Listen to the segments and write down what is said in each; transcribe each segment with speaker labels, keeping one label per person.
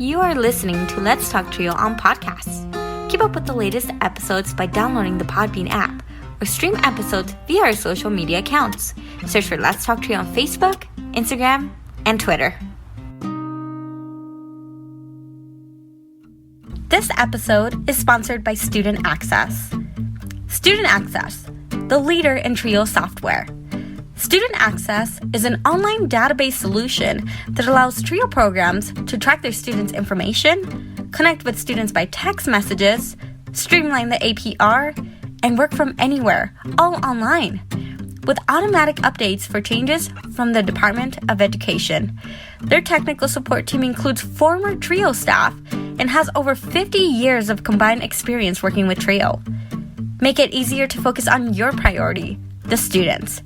Speaker 1: You are listening to Let's Talk Trio on podcasts. Keep up with the latest episodes by downloading the Podbean app or stream episodes via our social media accounts. Search for Let's Talk Trio on Facebook, Instagram, and Twitter. This episode is sponsored by Student Access. Student Access, the leader in Trio software. Student Access is an online database solution that allows Trio programs to track their students' information, connect with students by text messages, streamline the APR, and work from anywhere, all online, with automatic updates for changes from the Department of Education. Their technical support team includes former Trio staff and has over 50 years of combined experience working with Trio. Make it easier to focus on your priority, the students.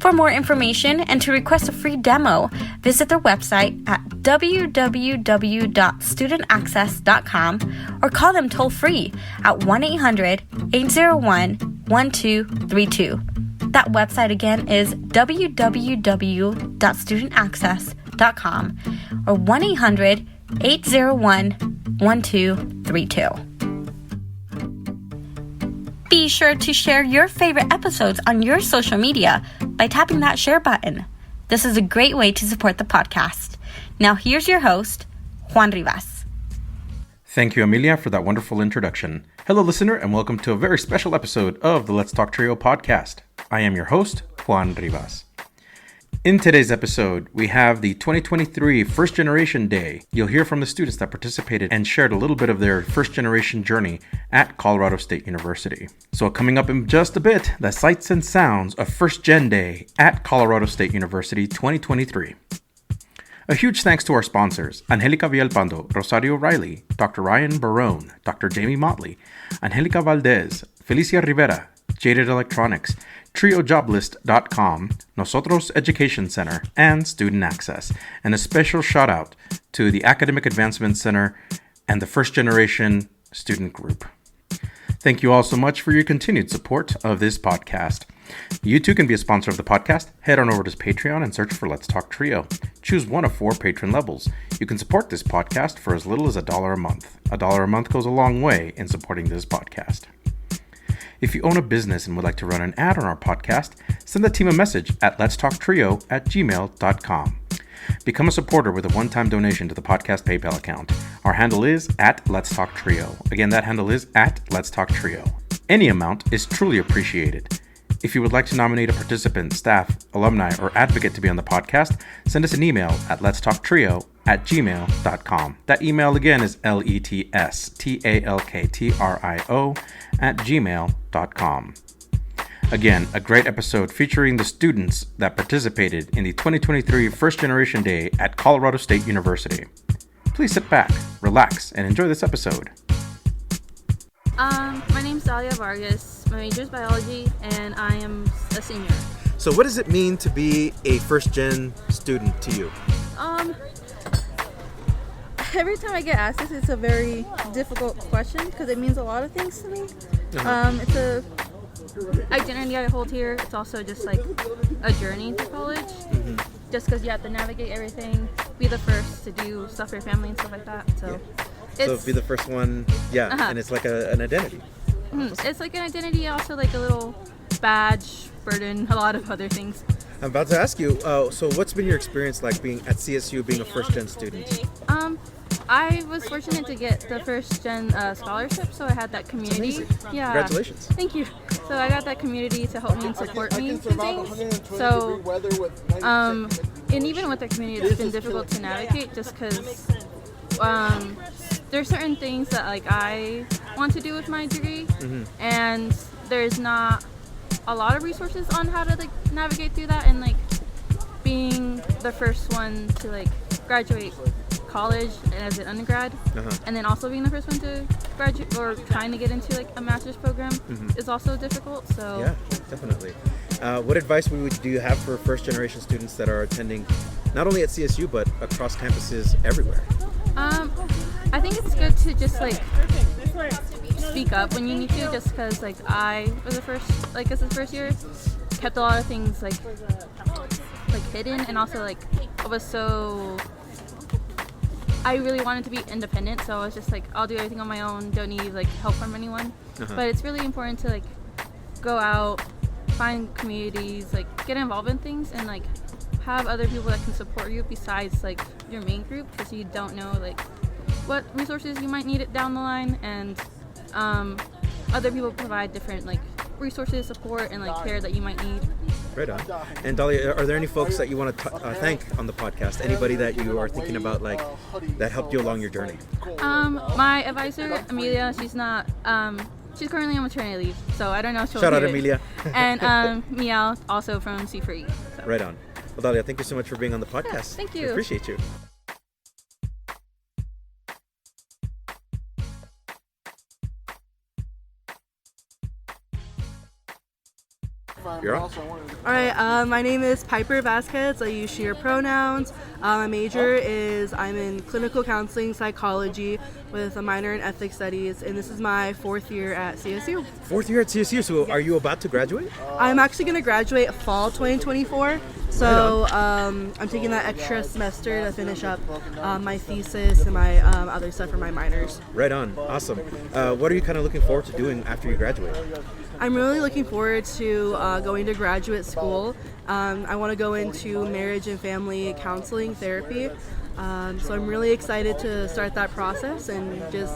Speaker 1: For more information and to request a free demo, visit their website at www.studentaccess.com or call them toll-free at 1-800-801-1232. That website again is www.studentaccess.com or 1-800-801-1232. Be sure to share your favorite episodes on your social media by tapping that share button. This is a great way to support the podcast. Now here's your host, Juan Rivas.
Speaker 2: Thank you, Amelia, for that wonderful introduction. Hello, listener, and welcome to a very special episode of the Let's Talk Trio podcast. I am your host, Juan Rivas. In today's episode, we have the 2023 First Generation Day. You'll hear from the students that participated and shared a little bit of their first generation journey at Colorado State University. So coming up in just a bit, the sights and sounds of First Gen Day at Colorado State University 2023. A huge thanks to our sponsors, Angelica Villalpando, Rosario Riley, Dr. Ryan Barone, Dr. Jamie Motley, Angelica Valdez, Felicia Rivera, Jaded Electronics, TrioJoblist.com, NOSOTROS Education Center, and Student Access. And a special shout out to the Academic Advancement Center and the First Generation Student Group. Thank you all so much for your continued support of this podcast. You too can be a sponsor of the podcast. Head on over to Patreon and search for Let's Talk Trio. Choose one of 4 patron levels. You can support this podcast for as little as $1 a month. $1 a month goes a long way in supporting this podcast. If you own a business and would like to run an ad on our podcast, send the team a message at letstalktrio@gmail.com. Become a supporter with a one-time donation to the podcast PayPal account. Our handle is @letstalktrio. Again, that handle is @letstalktrio. Any amount is truly appreciated. If you would like to nominate a participant, staff, alumni, or advocate to be on the podcast, send us an email at letstalktrio@gmail.com. That email again is letstalktrio@gmail.com. Again, a great episode featuring the students that participated in the 2023 First Generation Day at Colorado State University. Please sit back, relax, and enjoy this episode.
Speaker 3: My name's Dalia Vargas. My major is biology, and I am a senior.
Speaker 4: So what does it mean to be a first-gen student to you?
Speaker 3: Every time I get asked this, it's a very difficult question because it means a lot of things to me. It's a identity I hold here. It's also just like a journey to college. Just because you have to navigate everything, be the first to do stuff for your family and stuff like that. So,
Speaker 4: So be the first one, and it's like an identity.
Speaker 3: It's like an identity, also like a little badge, burden, a lot of other things.
Speaker 4: I'm about to ask you, so what's been your experience like being at CSU, being a first-gen student?
Speaker 3: I was fortunate to get the first gen scholarship, so I had that community. Yeah.
Speaker 4: Congratulations.
Speaker 3: Thank you. So I got that community to help me and support me through things. So, and even with the community, it's been difficult to navigate just because there's certain things that like I want to do with my degree, and there's not a lot of resources on how to like navigate through that, and like being the first one to like graduate college as an undergrad, and then also being the first one to graduate or trying to get into like a master's program is also difficult. So
Speaker 4: yeah, definitely. What advice do you have for first generation students that are attending not only at CSU but across campuses everywhere?
Speaker 3: I think it's good to just like speak up when you need to, just because like I was the first, like as the first year, kept a lot of things like hidden, and also like I was so I really wanted to be independent, so I was just like, I'll do everything on my own, don't need like help from anyone. But it's really important to like go out, find communities, like get involved in things, and like have other people that can support you besides like your main group, because you don't know like what resources you might need it down the line, and other people provide different like resources, support, and like care that you might need.
Speaker 4: Right on. And Dahlia, are there any folks that you want to thank on the podcast? Anybody that you are thinking about, like, that helped you along your journey?
Speaker 3: My advisor, Amelia, she's not, she's currently on maternity leave, so I don't know if she'll
Speaker 4: Shout out,
Speaker 3: hear it.
Speaker 4: Amelia.
Speaker 3: And Miel, also from C4E. So.
Speaker 4: Right on. Well, Dahlia, thank you so much for being on the podcast.
Speaker 3: Yeah, thank you.
Speaker 4: We appreciate you. You're on.
Speaker 5: Alright, my name is Piper Vasquez. I use she, her pronouns. My major is I'm in clinical counseling psychology with a minor in ethics studies, and this is my 4th year at CSU.
Speaker 4: 4th year at CSU, so are you about to graduate?
Speaker 5: I'm actually going to graduate fall 2024, so I'm taking that extra semester to finish up my thesis and my other stuff for my minors.
Speaker 4: Right on. Awesome. What are you kind of looking forward to doing after you graduate?
Speaker 5: I'm really looking forward to going to graduate school. I want to go into marriage and family counseling therapy. So I'm really excited to start that process and just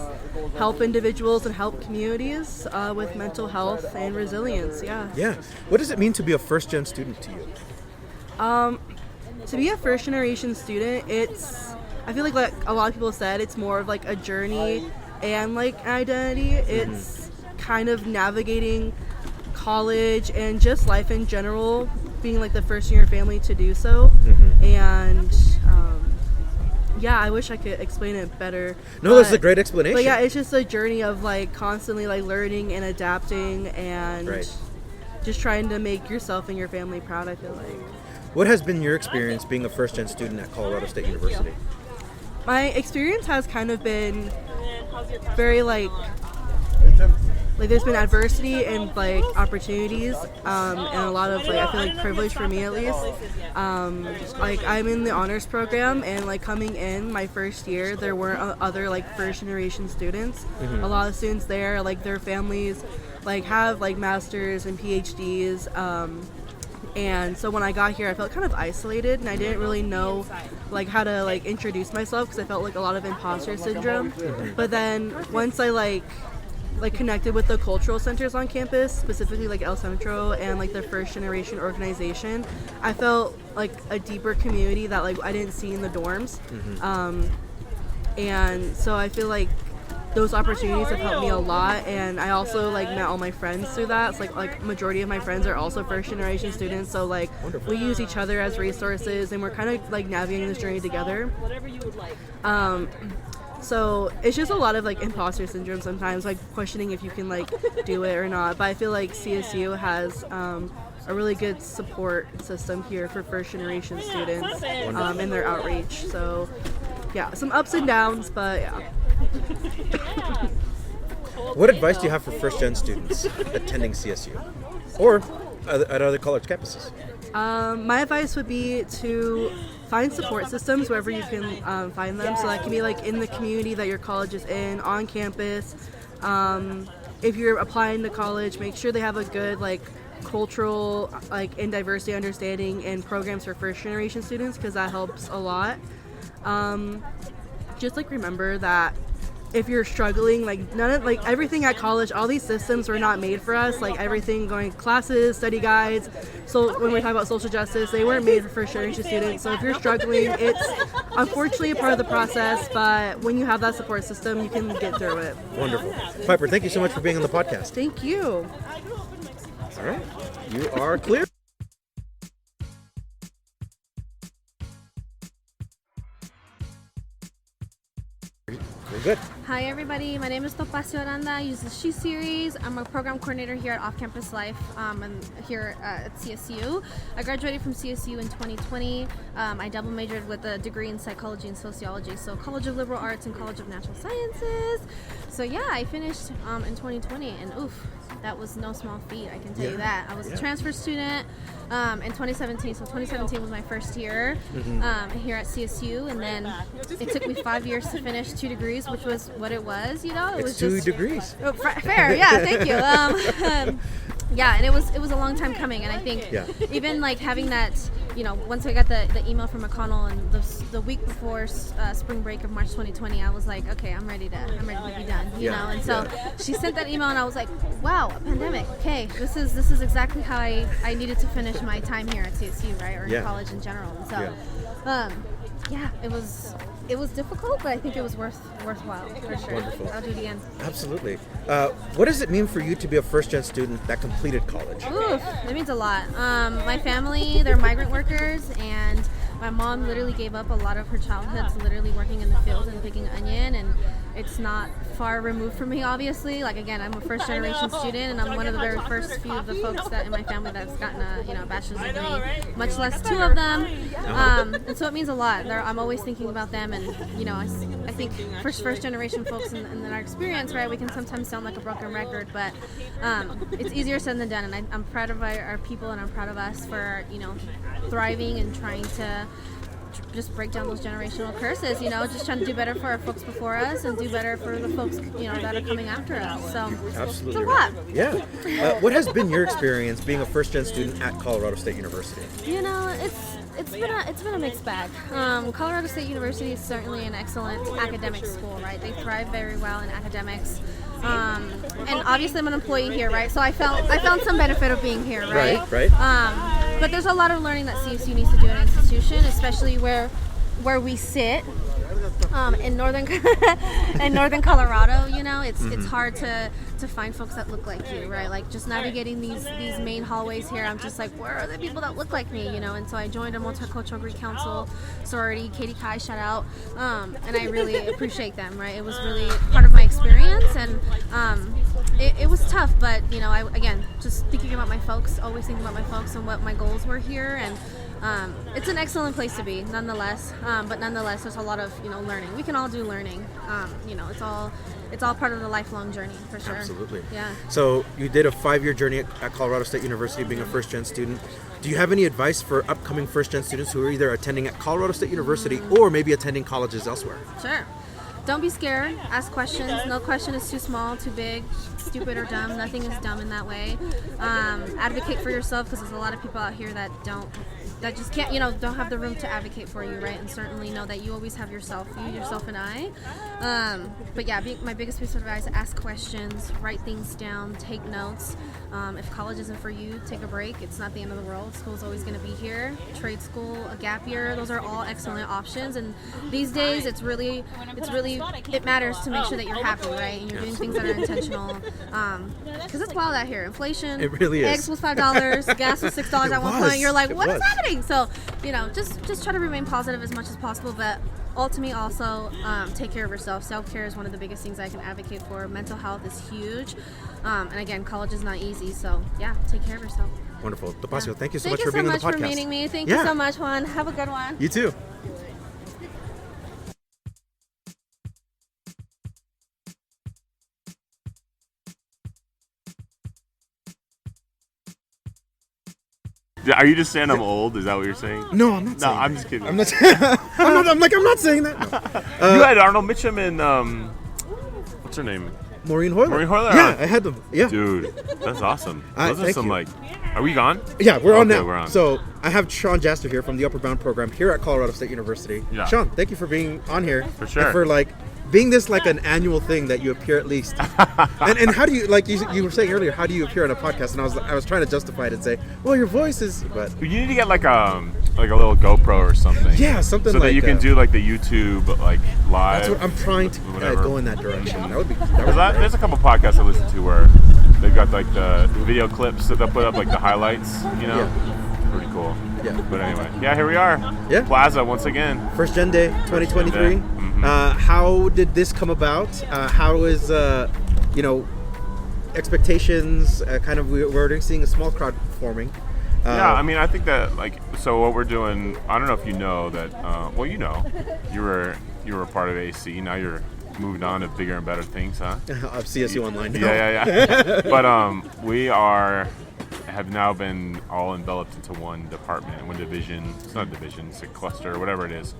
Speaker 5: help individuals and help communities with mental health and resilience.
Speaker 4: Yeah. What does it mean to be a first-gen student to you?
Speaker 5: To be a first-generation student, I feel like a lot of people said, it's more of like a journey and like an identity. It's kind of navigating college and just life in general, being like the first in your family to do so. And I wish I could explain it better.
Speaker 4: No, that's a great explanation.
Speaker 5: But yeah, it's just a journey of like constantly like learning and adapting and just trying to make yourself and your family proud, I feel like.
Speaker 4: What has been your experience being a first-gen student at Colorado State University?
Speaker 5: My experience has kind of been very like there's been adversity and like opportunities and a lot of like I feel like privilege for me at least. Like I'm in the honors program, and like coming in my first year there weren't other like first generation students. A lot of students there, like their families like have like masters and PhDs, and so when I got here I felt kind of isolated, and I didn't really know like how to like introduce myself because I felt like a lot of imposter syndrome. But then once I like connected with the cultural centers on campus, specifically like El Centro and like the first generation organization, I felt like a deeper community that like I didn't see in the dorms. And so I feel like those opportunities have helped me a lot, and I also like met all my friends through that. It's like majority of my friends are also first generation students, so like we use each other as resources, and we're kind of like navigating this journey together. So it's just a lot of like imposter syndrome sometimes, like questioning if you can like do it or not. But I feel like CSU has a really good support system here for first generation students in their outreach. So yeah, some ups and downs, but yeah.
Speaker 4: What advice do you have for first gen students attending CSU or at other college campuses?
Speaker 5: My advice would be to find support systems wherever you can find them. So that can be like in the community that your college is in, on campus. If you're applying to college, make sure they have a good like cultural like and diversity understanding and programs for first generation students, because that helps a lot. Just like remember that if you're struggling, like none of like everything at college, all these systems were not made for us. Like everything going classes, study guides. So when we're talking about social justice, they weren't made for first generation students. So if you're struggling, it's unfortunately a part of the process. But when you have that support system, you can get through it.
Speaker 4: Wonderful. Piper, thank you so much for being on the podcast.
Speaker 5: Thank you.
Speaker 4: All right, you are clear. We're good.
Speaker 6: Hi everybody, my name is Topacio Aranda. I use the She Series. I'm a program coordinator here at Off Campus Life and here at CSU. I graduated from CSU in 2020. I double majored with a degree in psychology and sociology, so College of Liberal Arts and College of Natural Sciences. So yeah, I finished in 2020 and oof, that was no small feat, I can tell you that. I was a transfer student in 2017, so 2017 was my first year here at CSU, and then it took me 5 years to finish 2 degrees, which was what it was, you know. It was
Speaker 4: 2
Speaker 6: just,
Speaker 4: degrees.
Speaker 6: Oh, fair, yeah, thank you. Yeah, and it was a long time coming, and I think even like having that, you know, once I got the email from McConnell and the week before spring break of March 2020, I was like, okay, I'm ready to be done, you know. And so she sent that email, and I was like, wow, a pandemic. Okay, this is exactly how I needed to finish my time here at CSU, right, or in college in general. And so, it was difficult, but I think it was worthwhile for sure.
Speaker 4: Wonderful.
Speaker 6: I'll do it again.
Speaker 4: Absolutely. What does it mean for you to be a first-gen student that completed college?
Speaker 6: Oof, it means a lot. My family, they're migrant workers, and my mom literally gave up a lot of her childhood to literally working in the field and picking onion, and it's not far removed from me, obviously. Like, again, I'm a first-generation student, and I'm one of the very first few of the folks that in my family that's gotten a bachelor's degree, much less 2 of them. And so it means a lot. I'm always thinking about them, and, you know, I think first-generation folks in our experience, right, we can sometimes sound like a broken record, but it's easier said than done, and I'm proud of our people, and I'm proud of us for, you know, thriving and trying to just break down those generational curses, you know, just trying to do better for our folks before us and do better for the folks, you know, that are coming after us. So
Speaker 4: Absolutely.
Speaker 6: It's a lot.
Speaker 4: Yeah. What has been your experience being a first-gen student at Colorado State University?
Speaker 6: You know, it's been a mixed bag. Colorado State University is certainly an excellent academic school, right? They thrive very well in academics. And obviously I'm an employee here, right? So I found some benefit of being here, right?
Speaker 4: Right.
Speaker 6: But there's a lot of learning that CSU needs to do in an institution, especially where we sit in northern Colorado. You know, it's hard to find folks that look like you, right? Like just navigating these main hallways here, I'm just like, where are the people that look like me, you know? And so I joined a multicultural Greek council sorority, Katie Kai, shout out, and I really appreciate them, right? It was really part of my experience, and it was tough, but you know, I again just thinking about my folks, always thinking about my folks and what my goals were here, and it's an excellent place to be, nonetheless. But nonetheless, there's a lot of, you know, learning. We can all do learning. You know, it's all part of the lifelong journey, for sure.
Speaker 4: Absolutely.
Speaker 6: Yeah.
Speaker 4: So you did a 5-year journey at Colorado State University, being a first-gen student. Do you have any advice for upcoming first-gen students who are either attending at Colorado State University or maybe attending colleges elsewhere?
Speaker 6: Sure. Don't be scared. Ask questions. No question is too small, too big, stupid, or dumb. Nothing is dumb in that way. Advocate for yourself, because there's a lot of people out here that just can't, you know, don't have the room to advocate for you, right? And certainly know that you always have yourself, and I. But yeah, my biggest piece of advice: ask questions, write things down, take notes. If college isn't for you, take a break. It's not the end of the world. School's always going to be here. Trade school, a gap year, those are all excellent options. And these days, it matters to make sure that you're happy, right? And you're doing things that are intentional. Because it's wild out here. Inflation.
Speaker 4: It really is.
Speaker 6: Eggs was $5, gas was $6 at one point. You're like, what is happening? So, you know, just try to remain positive as much as possible, but ultimately also take care of yourself. Self-care is one of the biggest things I can advocate for. Mental health is huge. And again, college is not easy, so yeah, take care of yourself.
Speaker 4: Wonderful. Topacio, thank you so much for being on the podcast.
Speaker 6: Thank you so much for meeting me. Thank you so much, Juan. Have a good one.
Speaker 4: You too.
Speaker 7: Are you just saying I'm old? Is that what you're saying?
Speaker 4: No, I'm not saying
Speaker 7: I'm just kidding.
Speaker 4: I'm not saying that. No.
Speaker 7: You had Arnold Mitchum and what's her name?
Speaker 4: Maureen Hoyler.
Speaker 7: Maureen Hoyler?
Speaker 4: Yeah, I had them. Yeah.
Speaker 7: Dude, that's awesome. Those are some
Speaker 4: you.
Speaker 7: Are we gone?
Speaker 4: Yeah, we're on now.
Speaker 7: We're on.
Speaker 4: So I have Sean Jaster here from the Upper Bound program here at Colorado State University.
Speaker 7: Yeah.
Speaker 4: Sean, thank you for being on here.
Speaker 7: For sure.
Speaker 4: And for being this an annual thing that you appear at least. and how do you, you were saying earlier, how do you appear on a podcast? And I was trying to justify it and say, well, your voice is, but
Speaker 7: you need to get a little GoPro or something.
Speaker 4: Yeah, something
Speaker 7: so that you can do the YouTube live.
Speaker 4: That's what I'm trying to go in that direction. That would be.
Speaker 7: There's a couple podcasts I listen to where they've got the video clips that they'll put up the highlights, you know.
Speaker 4: Yeah.
Speaker 7: pretty cool.
Speaker 4: Yeah.
Speaker 7: But anyway, yeah, here we are.
Speaker 4: Yeah.
Speaker 7: Plaza once again.
Speaker 4: First Gen Day 2023.
Speaker 7: Mhm.
Speaker 4: How did this come about? How is expectations? Kind of we're already seeing a small crowd forming.
Speaker 7: Yeah, I mean, I think that so what we're doing. I don't know if you know that. Well, you know, you were part of AC. Now you're moved on to bigger and better things, huh?
Speaker 4: Of CSU Online. Now.
Speaker 7: Yeah. But we have now been all enveloped into one department, one division. It's not a division, it's a cluster, whatever it is.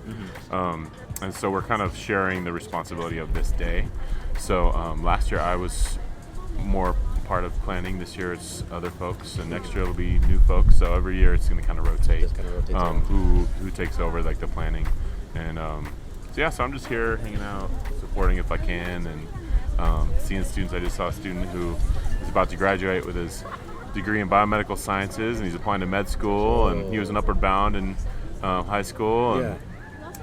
Speaker 7: And so we're kind of sharing the responsibility of this day. So last year I was more part of planning. This year it's other folks, and next year it'll be new folks. So every year it's going to kind of rotate.
Speaker 4: Just kind of rotates
Speaker 7: who takes over like the planning, and so I'm just here hanging out, supporting if I can, and seeing students. I just saw a student who is about to graduate with his degree in biomedical sciences, and he's applying to med school, and he was an upward bound in high school, and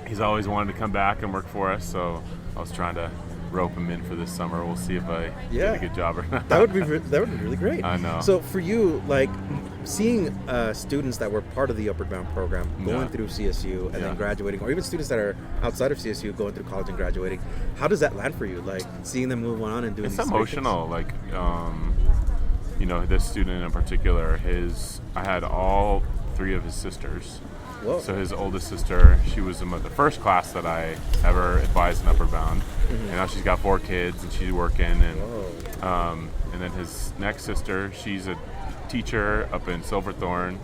Speaker 7: he's always wanted to come back and work for us. So I was trying to rope him in for this summer. We'll see if I get a good job or not.
Speaker 4: That would be really great.
Speaker 7: I know.
Speaker 4: So for you, like seeing students that were part of the Upward Bound program going through CSU and then graduating, or even students that are outside of CSU going through college and graduating, how does that land for you? Like seeing them move on and doing
Speaker 7: it's
Speaker 4: these
Speaker 7: emotional. Like this student in particular, I had all three of his sisters.
Speaker 4: Whoa.
Speaker 7: So his oldest sister, she was in the first class that I ever advised in Upward Bound, and now she's got 4 kids and she's working. And then his next sister, she's a teacher up in Silverthorne,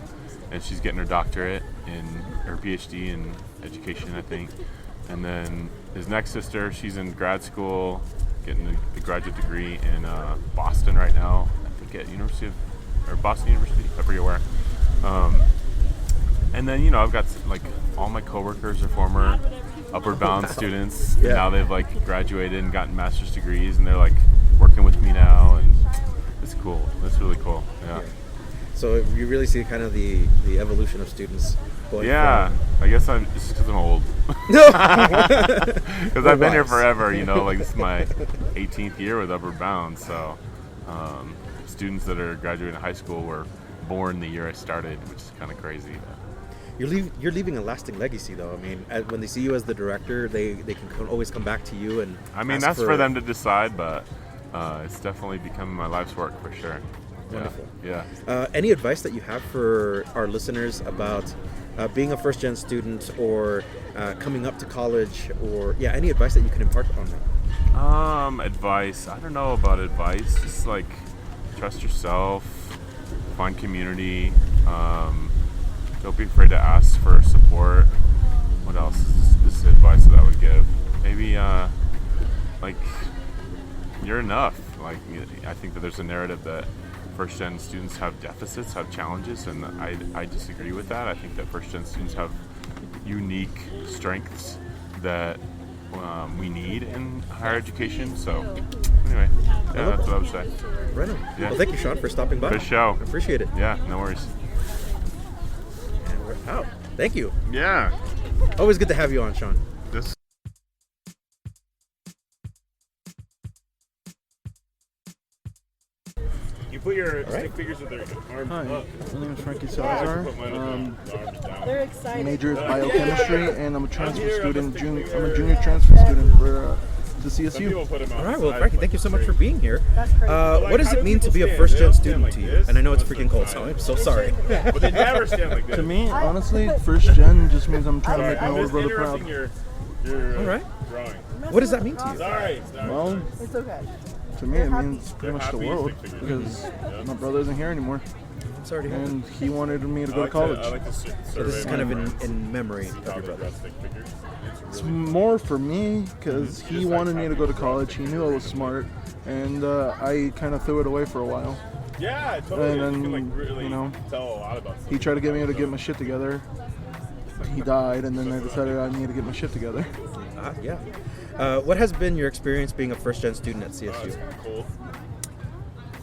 Speaker 7: and she's getting her doctorate in her PhD in education, I think. And then his next sister, she's in grad school, getting a graduate degree in Boston right now. I think at Boston University, I forget where. And then, I've got all my coworkers are former Upward Bound students.
Speaker 4: Yeah.
Speaker 7: Now they've graduated and gotten master's degrees, and they're working with me now, and it's cool. It's really cool. Yeah.
Speaker 4: So you really see kind of the evolution of students going.
Speaker 7: Yeah. I guess it's because I'm old.
Speaker 4: No.
Speaker 7: Because I've been here forever. This is my 18th year with Upward Bound. So students that are graduating high school were born the year I started, which is kind of crazy.
Speaker 4: You're leaving a lasting legacy, though. I mean, when they see you as the director, they can always come back to you and.
Speaker 7: I mean, that's for them to decide, but it's definitely becoming my life's work for sure.
Speaker 4: Wonderful.
Speaker 7: Yeah.
Speaker 4: Any advice that you have for our listeners about being a first-gen student or coming up to college, or any advice that you can impart on them?
Speaker 7: Advice. I don't know about advice. Just trust yourself, find community. Don't be afraid to ask for support. What else is advice that I would give? Maybe you're enough. I think that there's a narrative that first-gen students have deficits, have challenges, and I disagree with that. I think that first-gen students have unique strengths that we need in higher education. So anyway, that's what I would say.
Speaker 4: Right on.
Speaker 7: Yeah.
Speaker 4: Well, thank you, Sean, for stopping by.
Speaker 7: Good show.
Speaker 4: I appreciate it.
Speaker 7: Yeah, no worries.
Speaker 4: And we're out. Thank you.
Speaker 7: Yeah.
Speaker 4: Always good to have you on, Sean.
Speaker 7: This. You put your stick figures with their arms up.
Speaker 8: My name is Frankie Salazar.
Speaker 5: They're excited.
Speaker 8: Major is biochemistry, and I'm a transfer student. I'm a junior transfer student for the CSU.
Speaker 4: All right, well, Frankie, thank you so much for being here. What does it mean to be a first-gen student to you? And I know it's freaking cold, so I'm so sorry.
Speaker 7: But they never stand like this.
Speaker 8: To me, honestly, first gen just means I'm trying to make my older brother proud.
Speaker 4: All right. What does that mean to you?
Speaker 8: Well,
Speaker 5: It's okay.
Speaker 8: to me, it means pretty much the world, because my brother isn't here anymore,
Speaker 4: I'm sorry to hear that.
Speaker 8: and he wanted me to go to college.
Speaker 4: So this is kind of in memory of your brother.
Speaker 8: It's more for me because he wanted me to go to college. He knew I was smart, and I kind of threw it away for a while.
Speaker 7: Yeah, totally.
Speaker 8: And then,
Speaker 7: Tell a lot about
Speaker 8: he tried to get me to get my shit together. He died, and then I decided I needed to get my shit together.
Speaker 4: Yeah. What has been your experience being a first-gen student at CSU?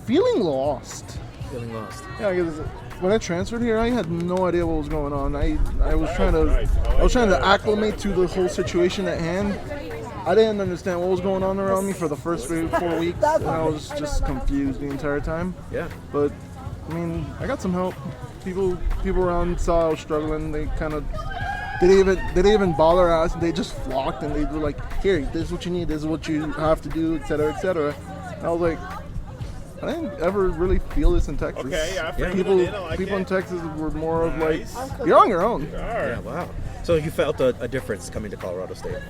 Speaker 8: Feeling lost.
Speaker 4: Feeling lost.
Speaker 8: Yeah, because when I transferred here, I had no idea what was going on. I was trying to acclimate to the whole situation at hand. I didn't understand what was going on around me for the first 4 weeks, and I was just confused the entire time.
Speaker 4: Yeah.
Speaker 8: But I mean, I got some help. People around saw I was struggling. They kind of they didn't even bother asking. They just flocked and they were like, "Here, this is what you need. This is what you have to do, etc., etc." And I was like, I didn't ever really feel this in Texas. People in Texas were more of like, you're on your own.
Speaker 4: Yeah, wow. So you felt a difference coming to Colorado State?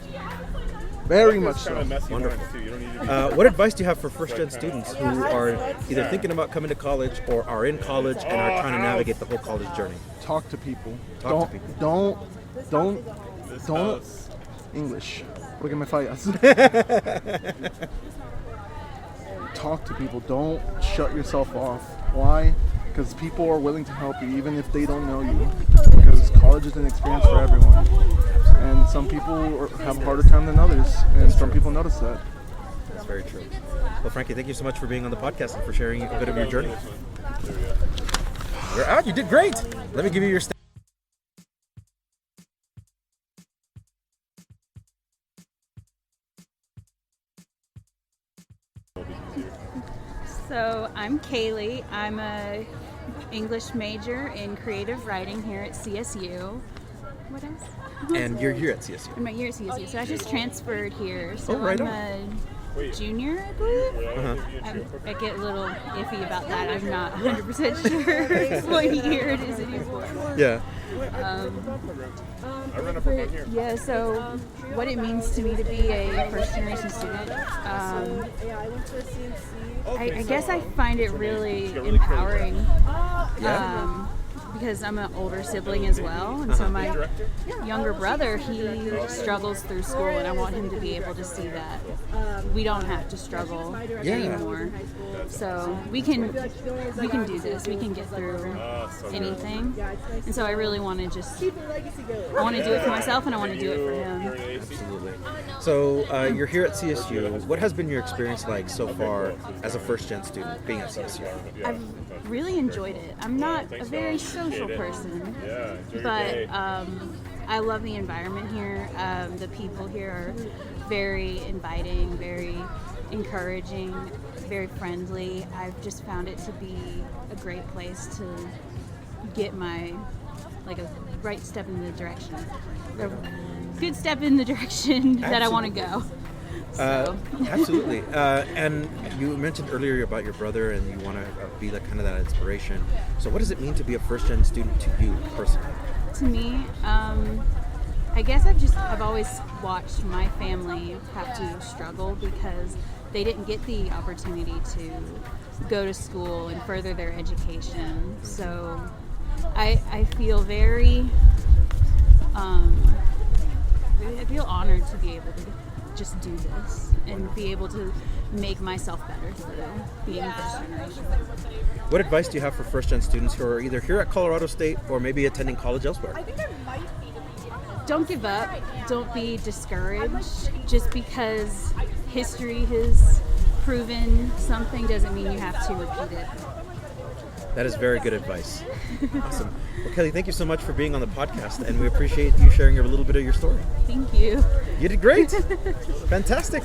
Speaker 8: Very much so.
Speaker 4: Wonderful. What advice do you have for first-gen students who are either thinking about coming to college or are in college and are trying to navigate the whole college journey?
Speaker 8: Talk to people.
Speaker 4: Talk to people.
Speaker 8: Don't English. Porque me fallas. Talk to people. Don't shut yourself off. Why? Because people are willing to help you even if they don't know you. Because college is an experience for everyone. And some people have a harder time than others. And some people notice that.
Speaker 4: That's very true. Well, Frankie, thank you so much for being on the podcast and for sharing a bit of your journey. You're out. You did great. Let me give you your
Speaker 9: So I'm Kaylee. I'm a English major in creative writing here at CSU. What else?
Speaker 4: And you're here at CSU.
Speaker 9: I'm here at CSU. So I just transferred here. So
Speaker 4: right
Speaker 9: I'm
Speaker 4: on.
Speaker 9: a junior, I believe. I get a little iffy about that. I'm not 100% sure what year it is anymore.
Speaker 4: Yeah.
Speaker 9: Yeah, so what it means to me to be a first generation student, I guess I find it really empowering because I'm an older sibling as well, and so my younger brother, he struggles through school, and I want him to be able to see that we don't have to struggle anymore. So we can do this. We can get through anything. And so I really want to I want to do it for myself, and I want to do it for him.
Speaker 4: Absolutely. So you're here at CSU. What has been your experience like so far as a first-gen student being at CSU?
Speaker 9: I've really enjoyed it. I'm not a very social person, but I love the environment here. The people here are very inviting, very encouraging, very friendly. I've just found it to be a great place to get a right step in the direction, a good step in the direction that I want to go. So.
Speaker 4: Absolutely. And you mentioned earlier about your brother and you want to be kind of that inspiration. So what does it mean to be a first-gen student to you personally?
Speaker 9: To me, I guess I've always watched my family have to struggle because they didn't get the opportunity to go to school and further their education. So I feel I feel honored to be able to just do this and be able to make myself better through being first generation.
Speaker 4: What advice do you have for first-gen students who are either here at Colorado State or maybe attending college elsewhere?
Speaker 9: Don't give up. Don't be discouraged. Just because history has proven something doesn't mean you have to repeat it.
Speaker 4: That is very good advice. Awesome. Well, Kelly, thank you so much for being on the podcast, and we appreciate you sharing a little bit of your story.
Speaker 9: Thank you.
Speaker 4: You did great. Fantastic.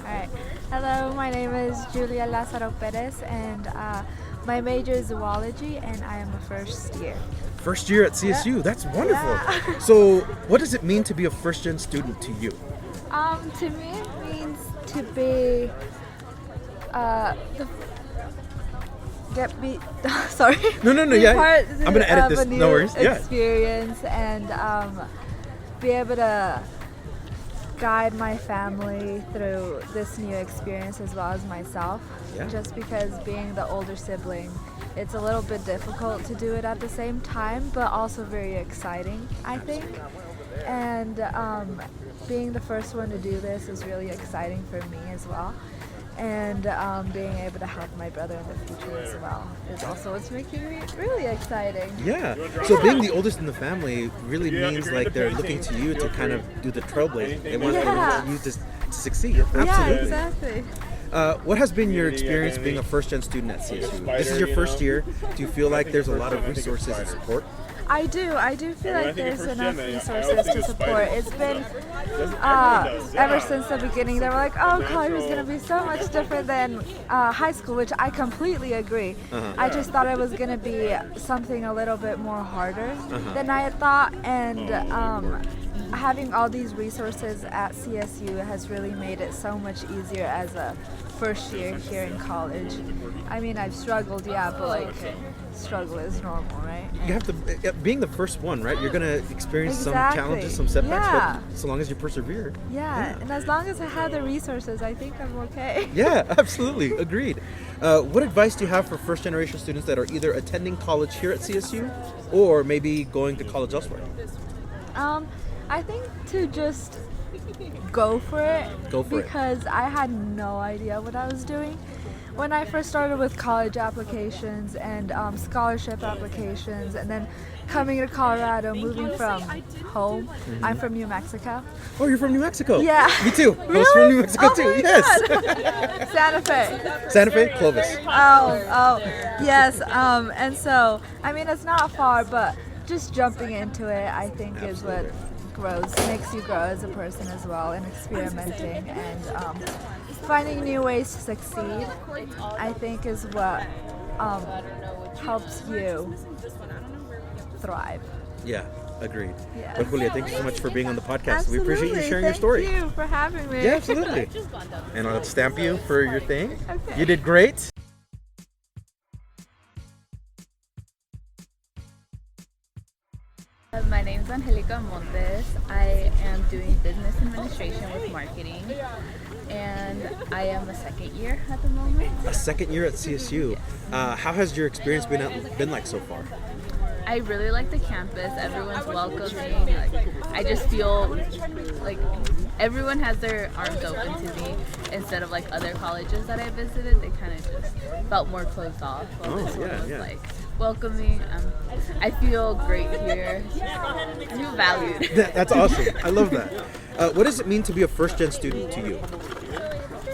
Speaker 10: Alright. Hello, my name is Julia Lazaro Perez, and my major is zoology, and I am a first year.
Speaker 4: First year at CSU. That's wonderful. Yeah. So what does it mean to be a first-gen student to you?
Speaker 10: To me, it means to be sorry.
Speaker 4: No. Yeah. I'm gonna edit this. No worries.
Speaker 10: Experience and be able to guide my family through this new experience as well as myself. Yeah. Just because being the older sibling, it's a little bit difficult to do it at the same time, but also very exciting, I think. And being the first one to do this is really exciting for me as well. And being able to help my brother in the future as well is also what's making me really exciting.
Speaker 4: Yeah. So being the oldest in the family really means like they're looking to you to kind of do the trailblazing. They want you to succeed. Absolutely.
Speaker 10: Yeah, exactly.
Speaker 4: What has been your experience being a first-gen student at CSU? This is your first year. Do you feel like there's a lot of resources and support?
Speaker 10: I do feel like there's enough resources to support. It's been ever since the beginning. They were like, oh, college is going to be so much different than high school, which I completely agree. I just thought it was going to be something a little bit more harder than I had thought, and having all these resources at CSU has really made it so much easier as a first year here in college. I mean, I've struggled, but like, struggle is normal, right?
Speaker 4: You have to, being the first one, right? You're gonna experience some
Speaker 10: Exactly.
Speaker 4: challenges, some setbacks, but so long as you persevere.
Speaker 10: Yeah, and as long as I have the resources, I think I'm okay.
Speaker 4: Yeah, absolutely, agreed. What advice do you have for first generation students that are either attending college here at CSU or maybe going to college elsewhere?
Speaker 10: I think to just go for it.
Speaker 4: Go for it.
Speaker 10: Because I had no idea what I was doing. When I first started with college applications and scholarship applications, and then coming to Colorado, moving from home. I'm from New Mexico.
Speaker 4: Oh, you're from New Mexico?
Speaker 10: Yeah.
Speaker 4: Me too.
Speaker 10: Really?
Speaker 4: I was from New Mexico
Speaker 10: Oh
Speaker 4: too.
Speaker 10: my
Speaker 4: Yes.
Speaker 10: God. Santa Fe.
Speaker 4: Santa Fe, Clovis.
Speaker 10: Oh, yes. And so, I mean, it's not far, but just jumping into it, I think, is what makes you grow as a person as well, and experimenting and finding new ways to succeed, I think, is what helps you thrive.
Speaker 4: Yeah, agreed.
Speaker 10: Yeah.
Speaker 4: Well, Julia, thank you so much for being on the podcast.
Speaker 10: Absolutely.
Speaker 4: We appreciate you sharing your story.
Speaker 10: Thank you for having me.
Speaker 4: Yeah, absolutely. And I'll stamp you for your thing.
Speaker 10: Okay.
Speaker 4: You did great.
Speaker 11: My name is Angelica Montes. I am doing business administration with marketing, and I am a second year at the moment.
Speaker 4: A second year at CSU. How has your experience been like so far?
Speaker 11: I really like the campus. Everyone's welcoming. I just feel like everyone has their arms open to me instead of like other colleges that I visited. They kind of just felt more closed off. While this one was like welcoming. I feel great here. I feel valued.
Speaker 4: That's awesome. I love that. What does it mean to be a first-gen student to you?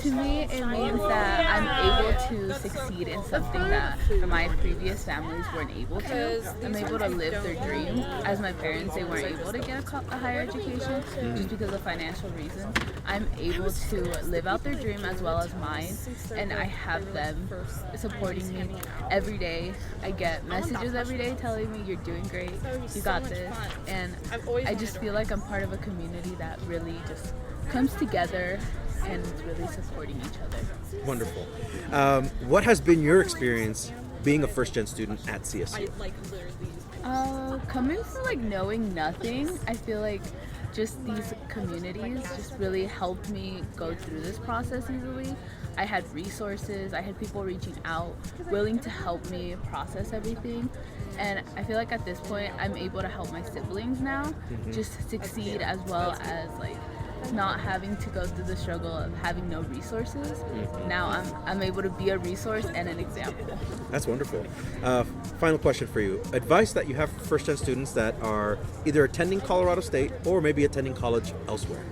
Speaker 11: To me, it means that I'm able to succeed in something that my previous families weren't able to. I'm able to live their dream. As my parents, they weren't able to get a higher education just because of financial reasons. I'm able to live out their dream as well as mine, and I have them supporting me every day. I get messages every day telling me, you're doing great, you got this, and I just feel like I'm part of a community that really just comes together and it's really supporting each other.
Speaker 4: Wonderful. What has been your experience being a first-gen student at CSU?
Speaker 11: Coming from like knowing nothing, I feel like just these communities just really helped me go through this process easily. I had resources, I had people reaching out, willing to help me process everything. And I feel like at this point, I'm able to help my siblings now just succeed, as well as like not having to go through the struggle of having no resources. Now I'm able to be a resource and an example.
Speaker 4: That's wonderful. Final question for you. Advice that you have for first-gen students that are either attending Colorado State or maybe attending college elsewhere?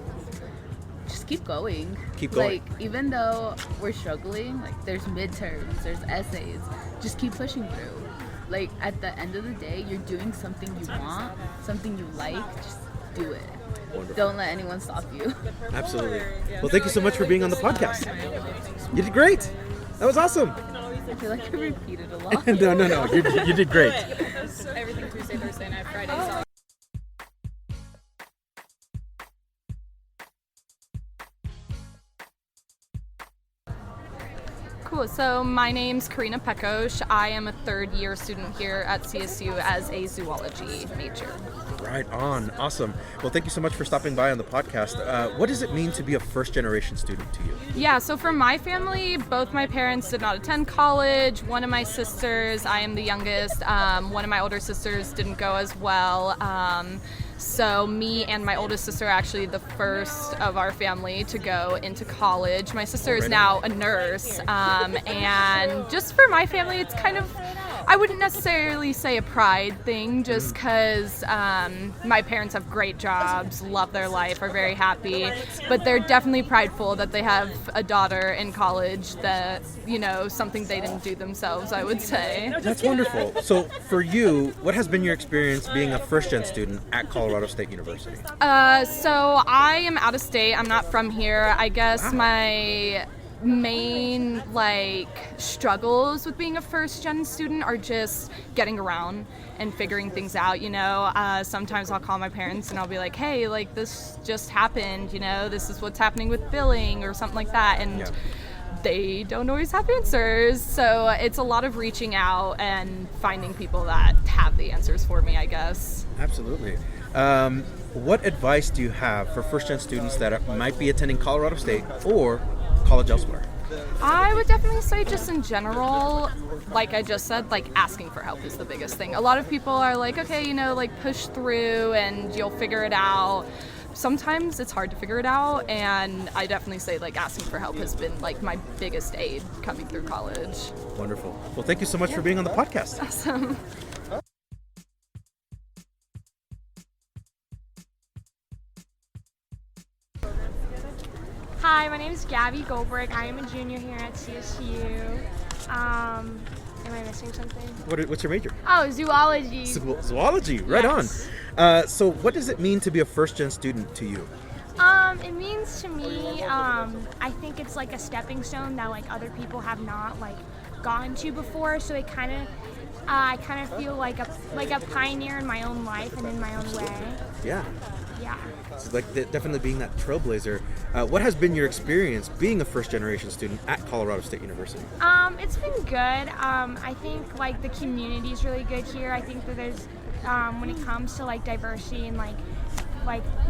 Speaker 11: Just keep going.
Speaker 4: Keep going.
Speaker 11: Like, even though we're struggling, like there's midterms, there's essays, just keep pushing through. Like at the end of the day, you're doing something you want, something you like, just do it.
Speaker 4: Wonderful.
Speaker 11: Don't let anyone stop you.
Speaker 4: Absolutely. Well, thank you so much for being on the podcast. You did great. That was awesome.
Speaker 11: I feel like I repeated a lot.
Speaker 4: No. You did great.
Speaker 3: Everything Tuesday, Thursday night, Friday. Cool. So my name's Karina Pekosh. I am a third-year student here at CSU as a zoology major.
Speaker 4: Right on. Awesome. Well, thank you so much for stopping by on the podcast. What does it mean to be a first-generation student to you?
Speaker 3: Yeah, so for my family, both my parents did not attend college. One of my sisters, I am the youngest, one of my older sisters didn't go as well. So me and my oldest sister are actually the first of our family to go into college. My sister is now a nurse, and just for my family, it's kind of
Speaker 12: I wouldn't necessarily say a pride thing, just because my parents have great jobs, love their life, are very happy, but they're definitely prideful that they have a daughter in college that, you know, something they didn't do themselves, I would say.
Speaker 4: That's wonderful. So for you, what has been your experience being a first-gen student at Colorado State University?
Speaker 12: So I am out of state. I'm not from here. I guess my main struggles with being a first gen student are just getting around and figuring things out, you know. Sometimes I'll call my parents and I'll be like, hey, this just happened, you know, this is what's happening with billing or something like that, and they don't always have answers. So it's a lot of reaching out and finding people that have the answers for me, I guess.
Speaker 4: Absolutely. What advice do you have for first-gen students that might be attending Colorado State or college elsewhere?
Speaker 12: I would definitely say just in general, like I just said, asking for help is the biggest thing. A lot of people are like, okay, you know, push through and you'll figure it out. Sometimes it's hard to figure it out, and I definitely say asking for help has been my biggest aid coming through college.
Speaker 4: Wonderful. Well, thank you so much for being on the podcast.
Speaker 12: Awesome.
Speaker 13: Hi, my name is Gabby Goldberg. I am a junior here at CSU. Am I missing something?
Speaker 4: What's your major?
Speaker 13: Oh, zoology.
Speaker 4: Zoology, right
Speaker 13: Yes.
Speaker 4: on. So what does it mean to be a first-gen student to you?
Speaker 13: It means to me, I think it's a stepping stone that other people have not gone to before. So it I kind of feel like a pioneer in my own life and in my own way.
Speaker 4: Yeah.
Speaker 13: Yeah.
Speaker 4: So definitely being that trailblazer. What has been your experience being a first-generation student at Colorado State University?
Speaker 13: It's been good. I think the community is really good here. I think that there's when it comes to diversity and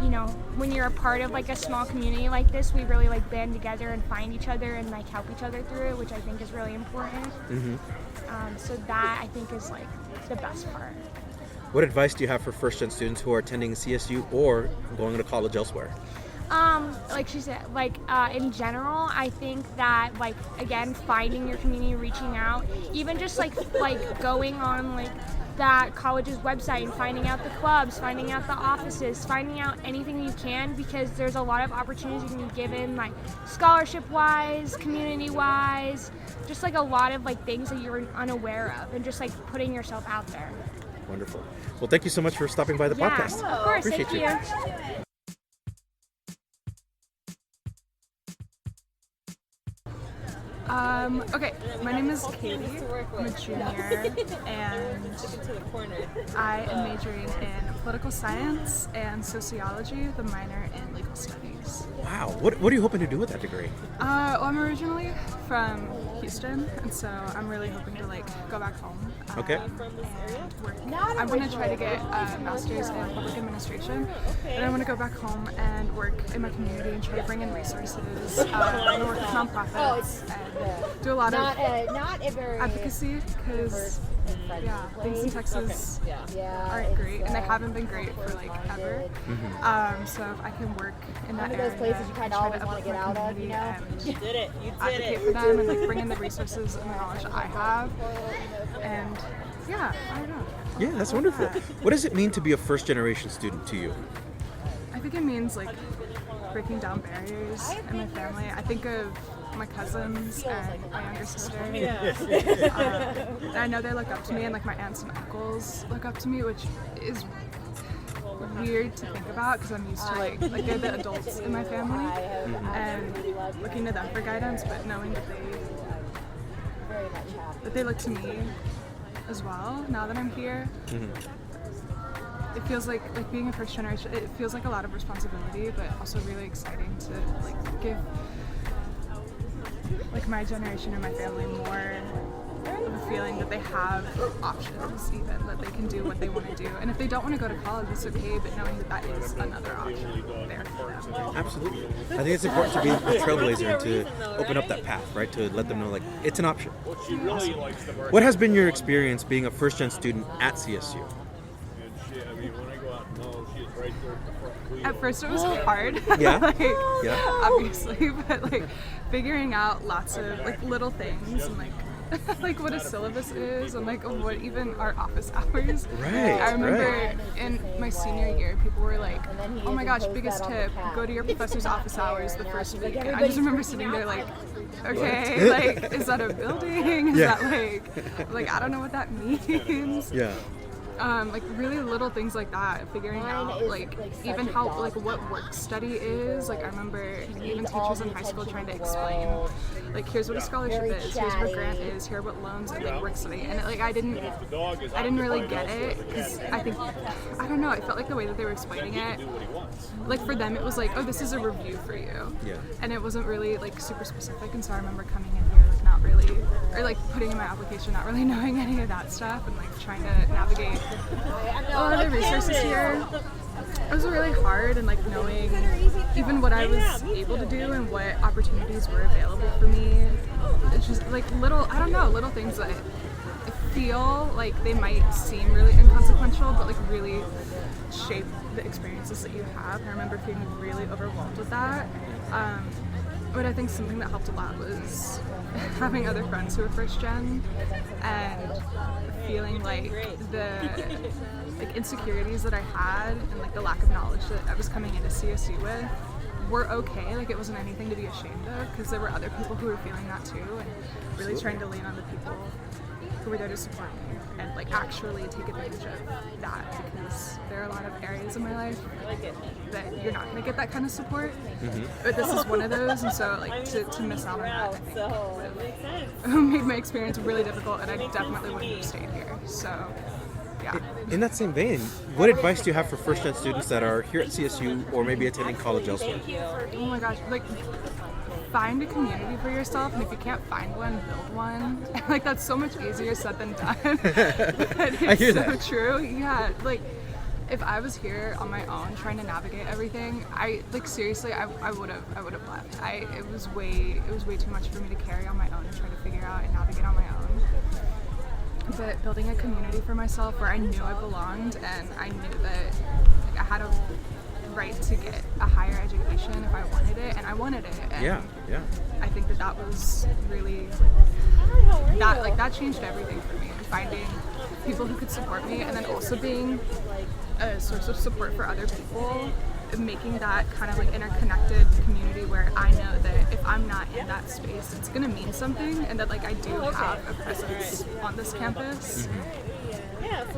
Speaker 13: you know, when you're a part of a small community like this, we really band together and find each other and help each other through it, which I think is really important.
Speaker 4: Mm-hmm.
Speaker 13: So that I think is the best part.
Speaker 4: What advice do you have for first-gen students who are attending CSU or going to college elsewhere?
Speaker 13: Like she said, in general, I think that again, finding your community, reaching out, even just going on that college's website and finding out the clubs, finding out the offices, finding out anything you can, because there's a lot of opportunities you can be given, scholarship-wise, community-wise, just a lot of things that you're unaware of, and just putting yourself out there.
Speaker 4: Wonderful. Well, thank you so much for stopping by the podcast.
Speaker 13: Of course.
Speaker 4: Appreciate
Speaker 13: Thank you.
Speaker 14: Okay, my name is Katie. I'm a junior, and I am majoring in political science and sociology, the minor in legal studies.
Speaker 4: Wow. What are you hoping to do with that degree?
Speaker 14: Well, I'm originally from Houston, and so I'm really hoping to go back home.
Speaker 4: Okay.
Speaker 14: And work. I want to try to get a master's in public administration, and I want to go back home and work in my community and try to bring in resources. I want to work with nonprofits and do a lot of advocacy, because things in Texas aren't great, and they haven't been great for ever.
Speaker 4: Mm-hmm.
Speaker 14: So if I can work in that area, places you kind of always want to get out of, you know, advocate for them and bring in the resources and the knowledge that I have, and I don't know.
Speaker 4: Yeah, that's wonderful. What does it mean to be a first-generation student to you?
Speaker 14: I think it means breaking down barriers in my family. I think of my cousins and my younger sister. And I know they look up to me, and my aunts and uncles look up to me, which is weird to think about because I'm used to they're the adults in my family, and looking to them for guidance, but knowing that they look to me as well now that I'm here. It feels like being a first generation, it feels like a lot of responsibility, but also really exciting to give my generation and my family more of a feeling that they have options, even that they can do what they want to do. And if they don't want to go to college, it's okay, but knowing that is another option there for them.
Speaker 4: Absolutely. I think it's important to be a trailblazer and to open up that path, right? To let them know it's an option. Awesome. What has been your experience being a first-gen student at CSU?
Speaker 14: At first it was hard.
Speaker 4: Yeah.
Speaker 14: Obviously, but figuring out lots of little things and like what a syllabus is and like what even our office hours.
Speaker 4: Right.
Speaker 14: I remember in my senior year, people were like, "Oh my gosh, biggest tip: go to your professor's office hours the first week." And I just remember sitting there like, "Okay, like, is that a building? Is that like I don't know what that means."
Speaker 4: Yeah.
Speaker 14: Like really little things like that, figuring out like even how like what work study is. Like I remember even teachers in high school trying to explain like here's what a scholarship is, here's what a grant is, here are what loans and like work study, and like I didn't really get it because I don't know, I felt like the way that they were explaining it, like for them it was like, oh, this is a review for you, and it wasn't really like super specific. And so I remember coming in here like not really, or like putting in my application not really knowing any of that stuff and like trying to navigate a lot of the resources here. It was really hard, and like knowing even what I was able to do and what opportunities were available for me. It's just like little things that I feel like they might seem really inconsequential, but like really shape the experiences that you have. I remember feeling really overwhelmed with that. But I think something that helped a lot was having other friends who were first gen and feeling like the insecurities that I had and like the lack of knowledge that I was coming into CSU with were okay. Like it wasn't anything to be ashamed of, because there were other people who were feeling that too, and really trying to lean on the people who were there to support me and like actually take advantage of that, because there are a lot of areas in my life that you're not going to get that kind of support, but this is one of those. And so like to miss out on that, I think would have made my experience really difficult, and I definitely wouldn't have stayed here. So yeah.
Speaker 4: In that same vein, what advice do you have for first-gen students that are here at CSU or maybe attending college elsewhere?
Speaker 14: Oh my gosh, like find a community for yourself, and if you can't find one, build one. Like that's so much easier said than done. But it's
Speaker 4: I hear
Speaker 14: so
Speaker 4: that.
Speaker 14: true. Yeah, like if I was here on my own trying to navigate everything, I like seriously, I would have left. It was way too much for me to carry on my own and try to figure out and navigate on my own. But building a community for myself where I knew I belonged, and I knew that like, I had a right to get a higher education if I wanted it, and I wanted it. And
Speaker 4: yeah.
Speaker 14: I think that was really that changed everything for me. Finding people who could support me, and then also being a source of support for other people, making that kind of like interconnected community where I know that if I'm not in that space, it's gonna mean something, and that like I do have a presence on this campus,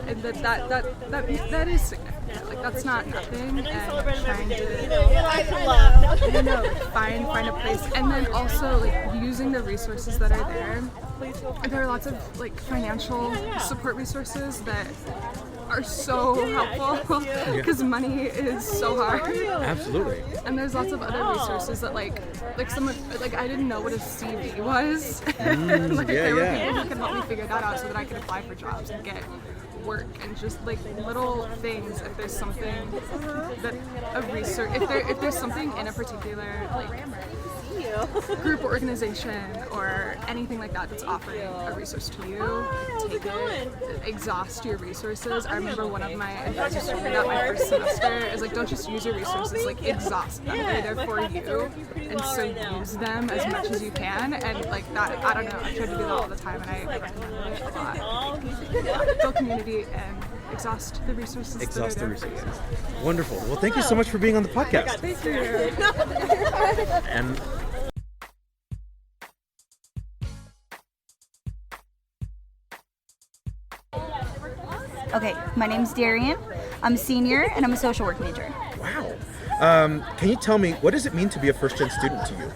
Speaker 14: and that is significant. Like that's not nothing, and trying to find a place, and then also like using the resources that are there. There are lots of like financial support resources that are so helpful, because money is so hard.
Speaker 4: Absolutely.
Speaker 14: And there's lots of other resources that like someone like I didn't know what a CV was. Like there were people who could help me figure that out so that I could apply for jobs and get work, and just like little things. If there's something that a research, if there's something in a particular like group or organization or anything like that that's offering a resource to you, take it, exhaust your resources. I remember one of my advisors told me that my first semester is like, don't just use your resources, like exhaust them. They're there for you, and so use them as much as you can. And like that, I don't know, I try to do that all the time, and I recommend it a lot. Build community and exhaust the resources.
Speaker 4: Exhaust the resources. Wonderful. Well, thank you so much for being on the podcast.
Speaker 14: Thank you.
Speaker 4: And
Speaker 15: Okay, my name's Darian. I'm a senior and I'm a social work major.
Speaker 4: Wow. Can you tell me, what does it mean to be a first-gen student to you?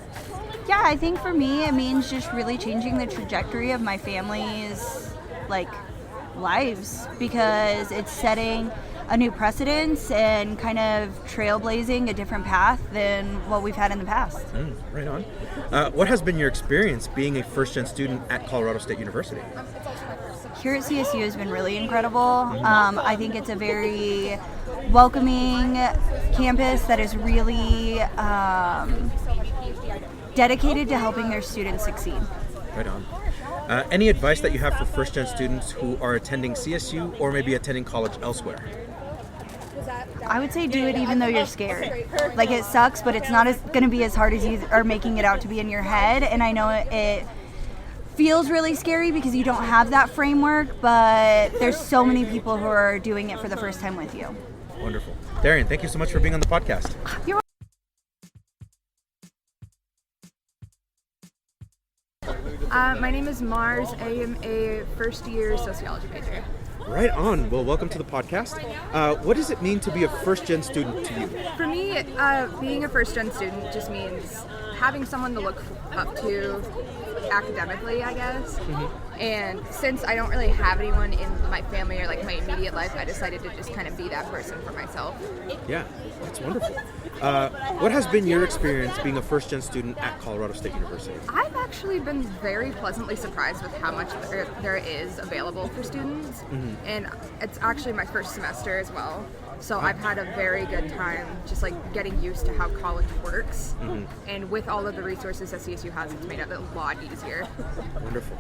Speaker 15: Yeah, I think for me it means just really changing the trajectory of my family's like lives, because it's setting a new precedence and kind of trailblazing a different path than what we've had in the past.
Speaker 4: Right on. What has been your experience being a first-gen student at Colorado State University?
Speaker 15: Here at CSU has been really incredible. I think it's a very welcoming campus that is really dedicated to helping their students succeed.
Speaker 4: Right on. Any advice that you have for first-gen students who are attending CSU or maybe attending college elsewhere?
Speaker 15: I would say do it even though you're scared. Like it sucks, but it's not going to be as hard as you are making it out to be in your head. And I know it feels really scary because you don't have that framework, but there's so many people who are doing it for the first time with you.
Speaker 4: Wonderful. Darian, thank you so much for being on the podcast.
Speaker 15: You're
Speaker 16: My name is Mars. I am a first-year sociology major.
Speaker 4: Right on. Well, welcome to the podcast. What does it mean to be a first-gen student to you?
Speaker 16: For me, being a first-gen student just means having someone to look up to academically, I guess.
Speaker 4: Mm-hmm.
Speaker 16: And since I don't really have anyone in my family or like my immediate life, I decided to just kind of be that person for myself.
Speaker 4: Yeah, that's wonderful. What has been your experience being a first-gen student at Colorado State University?
Speaker 16: I've actually been very pleasantly surprised with how much there is available for students.
Speaker 4: Mm-hmm.
Speaker 16: And it's actually my first semester as well. So I've had a very good time just like getting used to how college works.
Speaker 4: Mm-hmm.
Speaker 16: And with all of the resources that CSU has, it's made it a lot easier.
Speaker 4: Wonderful.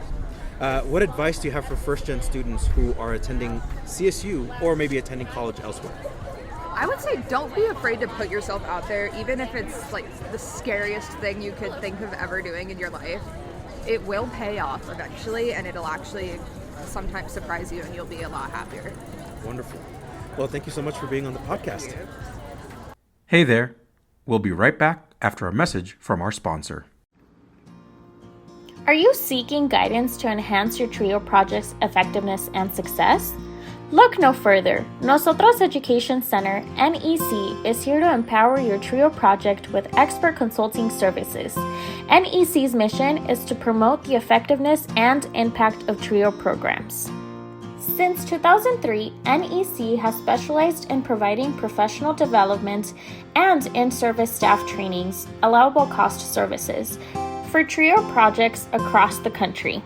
Speaker 4: What advice do you have for first-gen students who are attending CSU or maybe attending college elsewhere?
Speaker 16: I would say don't be afraid to put yourself out there, even if it's like the scariest thing you could think of ever doing in your life. It will pay off eventually, and it'll actually sometimes surprise you, and you'll be a lot happier.
Speaker 4: Wonderful. Well, thank you so much for being on the podcast.
Speaker 2: Hey there. We'll be right back after a message from our sponsor.
Speaker 17: Are you seeking guidance to enhance your TRIO project's effectiveness and success? Look no further. NOSOTROS Education Center, NEC, is here to empower your TRIO project with expert consulting services. NEC's mission is to promote the effectiveness and impact of TRIO programs. Since 2003, NEC has specialized in providing professional development and in-service staff trainings, allowable cost services, for TRIO projects across the country.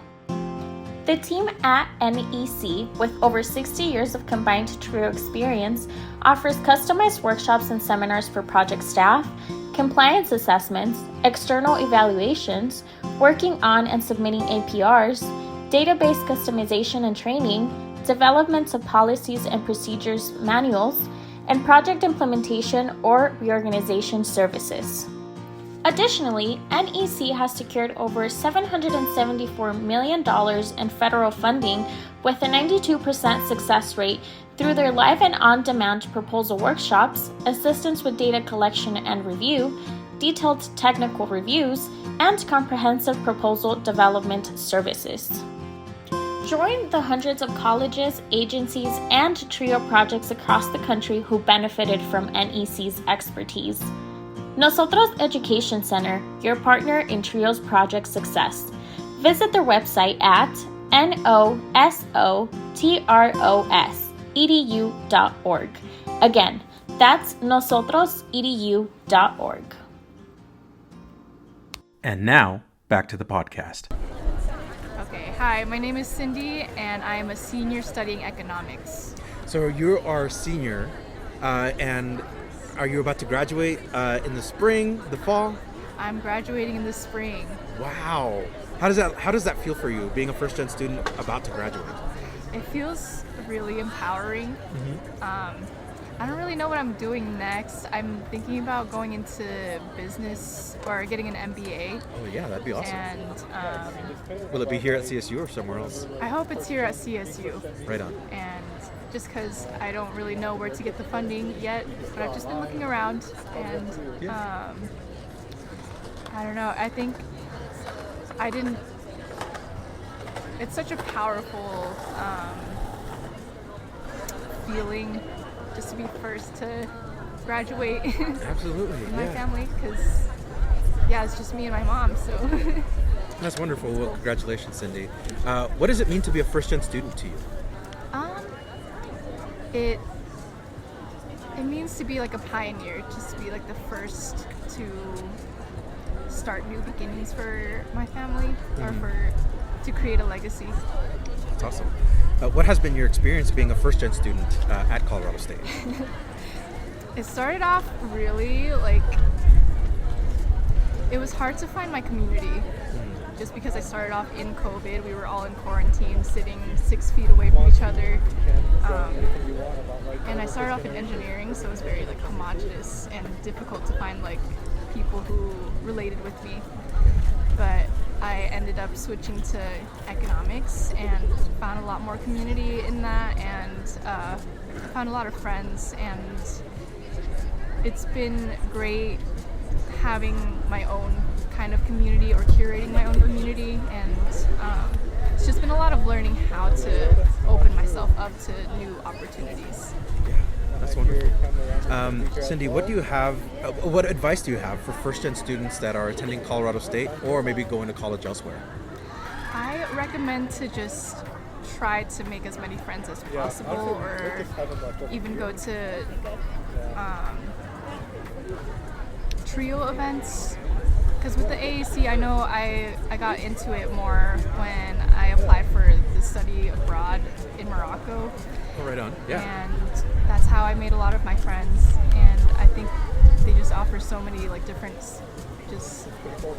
Speaker 17: The team at NEC, with over 60 years of combined TRIO experience, offers customized workshops and seminars for project staff, compliance assessments, external evaluations, working on and submitting APRs, database customization and training, development of policies and procedures manuals, and project implementation or reorganization services. Additionally, NEC has secured over $774 million in federal funding with a 92% success rate through their live and on-demand proposal workshops, assistance with data collection and review, detailed technical reviews, and comprehensive proposal development services. Join the hundreds of colleges, agencies, and TRIO projects across the country who benefited from NEC's expertise. NOSOTROS Education Center, your partner in TRIO's project success. Visit their website at nosotros.edu.org. Again, that's nosotrosedu.org.
Speaker 2: And now, back to the podcast.
Speaker 14: Okay, hi, my name is Cindy, and I am a senior studying economics.
Speaker 4: So you are a senior, and are you about to graduate in the spring, the fall?
Speaker 14: I'm graduating in the spring.
Speaker 4: Wow. How does that feel for you, being a first-gen student about to graduate?
Speaker 14: It feels really empowering.
Speaker 4: Mm-hmm.
Speaker 14: I don't really know what I'm doing next. I'm thinking about going into business or getting an MBA.
Speaker 4: Oh yeah, that'd be awesome.
Speaker 14: And
Speaker 4: will it be here at CSU or somewhere else?
Speaker 14: I hope it's here at CSU.
Speaker 4: Right on.
Speaker 14: And just because I don't really know where to get the funding yet, but I've just been looking around, and I don't know. I think it's such a powerful feeling just to be first to graduate.
Speaker 4: Absolutely.
Speaker 14: in my family, because it's just me and my mom. So
Speaker 4: that's wonderful. Well, congratulations, Cindy. What does it mean to be a first-gen student to you?
Speaker 14: It means to be like a pioneer, just to be like the first to start new beginnings for my family, or to create a legacy.
Speaker 4: That's awesome. What has been your experience being a first-gen student at Colorado State?
Speaker 14: It started off really it was hard to find my community. Just because I started off in COVID, we were all in quarantine, sitting 6 feet away from each other. And I started off in engineering, so it was very homogenous and difficult to find people who related with me. But
Speaker 12: I ended up switching to economics and found a lot more community in that, and found a lot of friends, and it's been great having my own kind of community or curating my own community, and it's just been a lot of learning how to open myself up to new opportunities.
Speaker 4: That's wonderful. Cindy, what advice do you have for first-gen students that are attending Colorado State or maybe going to college elsewhere?
Speaker 12: I recommend to just try to make as many friends as possible, or even go to trio events. Because with the AAC, I know I got into it more when I applied for the study abroad in Morocco.
Speaker 4: Oh, right on. Yeah.
Speaker 12: And that's how I made a lot of my friends. And I think they just offer so many like different, just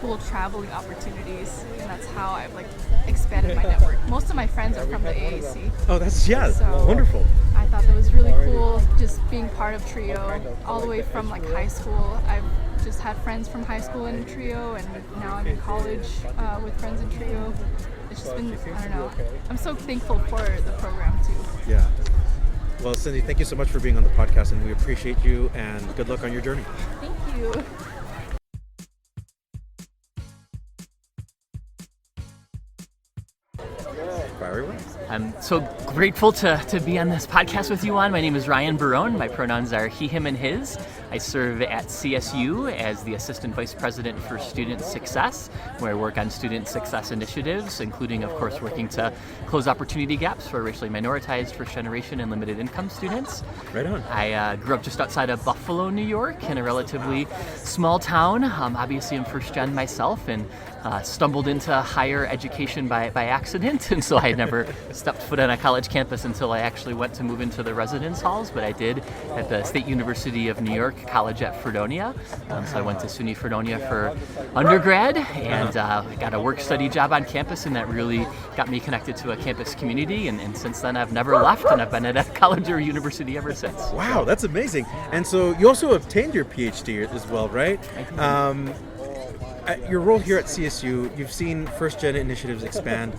Speaker 12: cool traveling opportunities. And that's how I've like expanded my network. Most of my friends are from the AAC.
Speaker 4: Oh, that's
Speaker 12: So
Speaker 4: wonderful.
Speaker 12: I thought that was really cool, just being part of trio all the way from like high school. I've just had friends from high school in trio, and now I'm in college with friends in trio. It's just been, I don't know, I'm so thankful for the program too.
Speaker 4: Yeah. Well, Cindy, thank you so much for being on the podcast, and we appreciate you, and good luck on your journey.
Speaker 12: Thank you.
Speaker 18: I'm so grateful to be on this podcast with you, Juan. My name is Ryan Barone. My pronouns are he, him, and his. I serve at CSU as the Assistant Vice President for Student Success, where I work on student success initiatives, including, of course, working to close opportunity gaps for racially minoritized, first-generation, and limited income students.
Speaker 4: Right on.
Speaker 18: I grew up just outside of Buffalo, New York, in a relatively small town. Obviously, I'm first-gen myself, and stumbled into higher education by accident, and so I never stepped foot on a college campus until I actually went to move into the residence halls, but I did at the State University of New York College at Fredonia. So I went to SUNY Fredonia for undergrad, and got a work-study job on campus, and that really got me connected to a campus community, and since then I've never left, and I've been at a college or university ever since.
Speaker 4: Wow, that's amazing. And so you also obtained your PhD as well, right? Your role here at CSU, you've seen first-gen initiatives expand.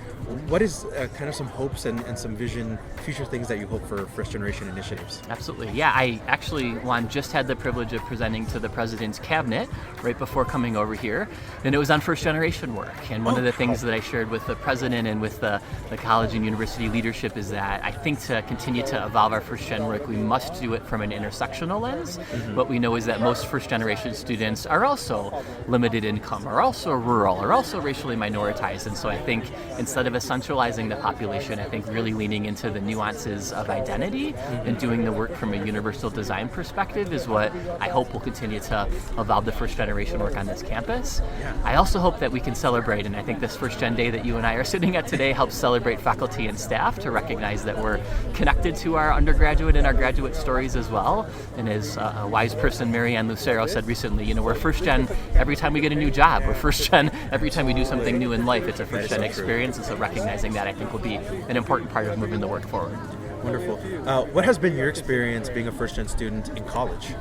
Speaker 4: What is kind of some hopes and some vision, future things that you hope for first-generation initiatives?
Speaker 18: Absolutely. Yeah, I actually, Juan, just had the privilege of presenting to the President's Cabinet right before coming over here, and it was on first-generation work. And one of the things that I shared with the President and with the college and university leadership is that I think to continue to evolve our first-gen work, we must do it from an intersectional lens. What we know is that most first-generation students are also limited income, are also rural, are also racially minoritized. And so I think instead of essentializing the population, I think really leaning into the nuances of identity and doing the work from a universal design perspective is what I hope will continue to evolve the first generation work on this campus. I also hope that we can celebrate, and I think this First Gen Day that you and I are sitting at today helps celebrate faculty and staff to recognize that we're connected to our undergraduate and our graduate stories as well. And as a wise person, Marianne Lucero, said recently, we're first gen every time we get a new job. We're first gen every time we do something new in life. It's a first gen experience, and so recognizing that I think will be an important part of moving the work forward.
Speaker 4: Wonderful. What has been your experience being a first-gen student in college?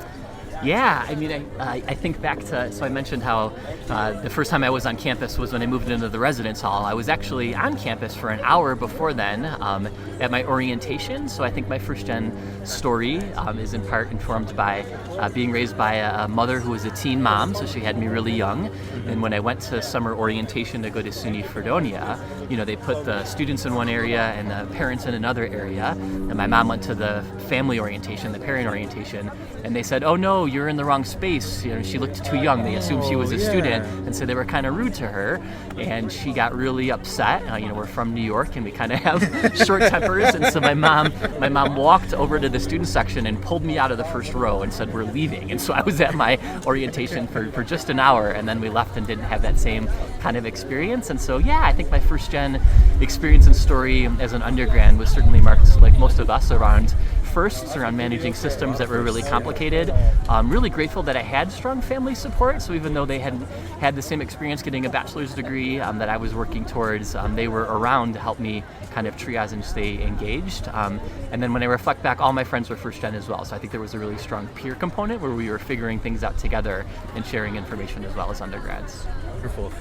Speaker 18: Yeah, I mean, I think back to, so I mentioned how the first time I was on campus was when I moved into the residence hall. I was actually on campus for an hour before then at my orientation. So I think my first gen story is in part informed by being raised by a mother who was a teen mom, so she had me really young. And when I went to summer orientation to go to SUNY Fredonia, they put the students in one area and the parents in another area. And my mom went to the family orientation, the parent orientation, and they said, "Oh no, you're in the wrong space." She looked too young. They assumed she was a student, and so they were kind of rude to her, and she got really upset. We're from New York, and we kind of have short tempers, and so my mom walked over to the student section and pulled me out of the first row and said, "We're leaving." And so I was at my orientation for just an hour, and then we left and didn't have that same kind of experience. And so I think my first gen experience and story as an undergrad was certainly marked, like most of us, around firsts, around managing systems that were really complicated. I'm really grateful that I had strong family support. So even though they hadn't had the same experience getting a bachelor's degree that I was working towards, they were around to help me kind of triage and stay engaged. And then when I reflect back, all my friends were first gen as well. So I think there was a really strong peer component where we were figuring things out together and sharing information as well as undergrads.
Speaker 4: Wonderful.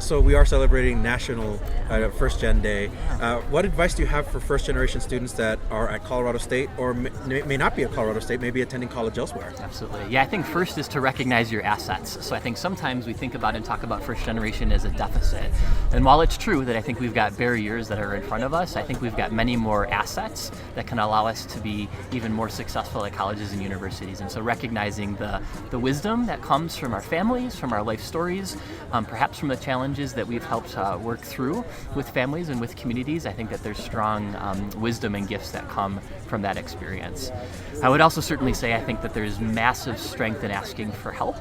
Speaker 4: So we are celebrating National First Gen Day. What advice do you have for first generation students that are at Colorado State or may not be at Colorado State, maybe attending college elsewhere?
Speaker 18: Absolutely. Yeah, I think first is to recognize your assets. So I think sometimes we think about and talk about first generation as a deficit. And while it's true that I think we've got barriers that are in front of us, I think we've got many more assets that can allow us to be even more successful at colleges and universities. And so recognizing the wisdom that comes from our families, from our life stories, perhaps from the challenges that we've helped work through with families and with communities, I think that there's strong wisdom and gifts that come from that experience. I would also certainly say I think that there's massive strength in asking for help.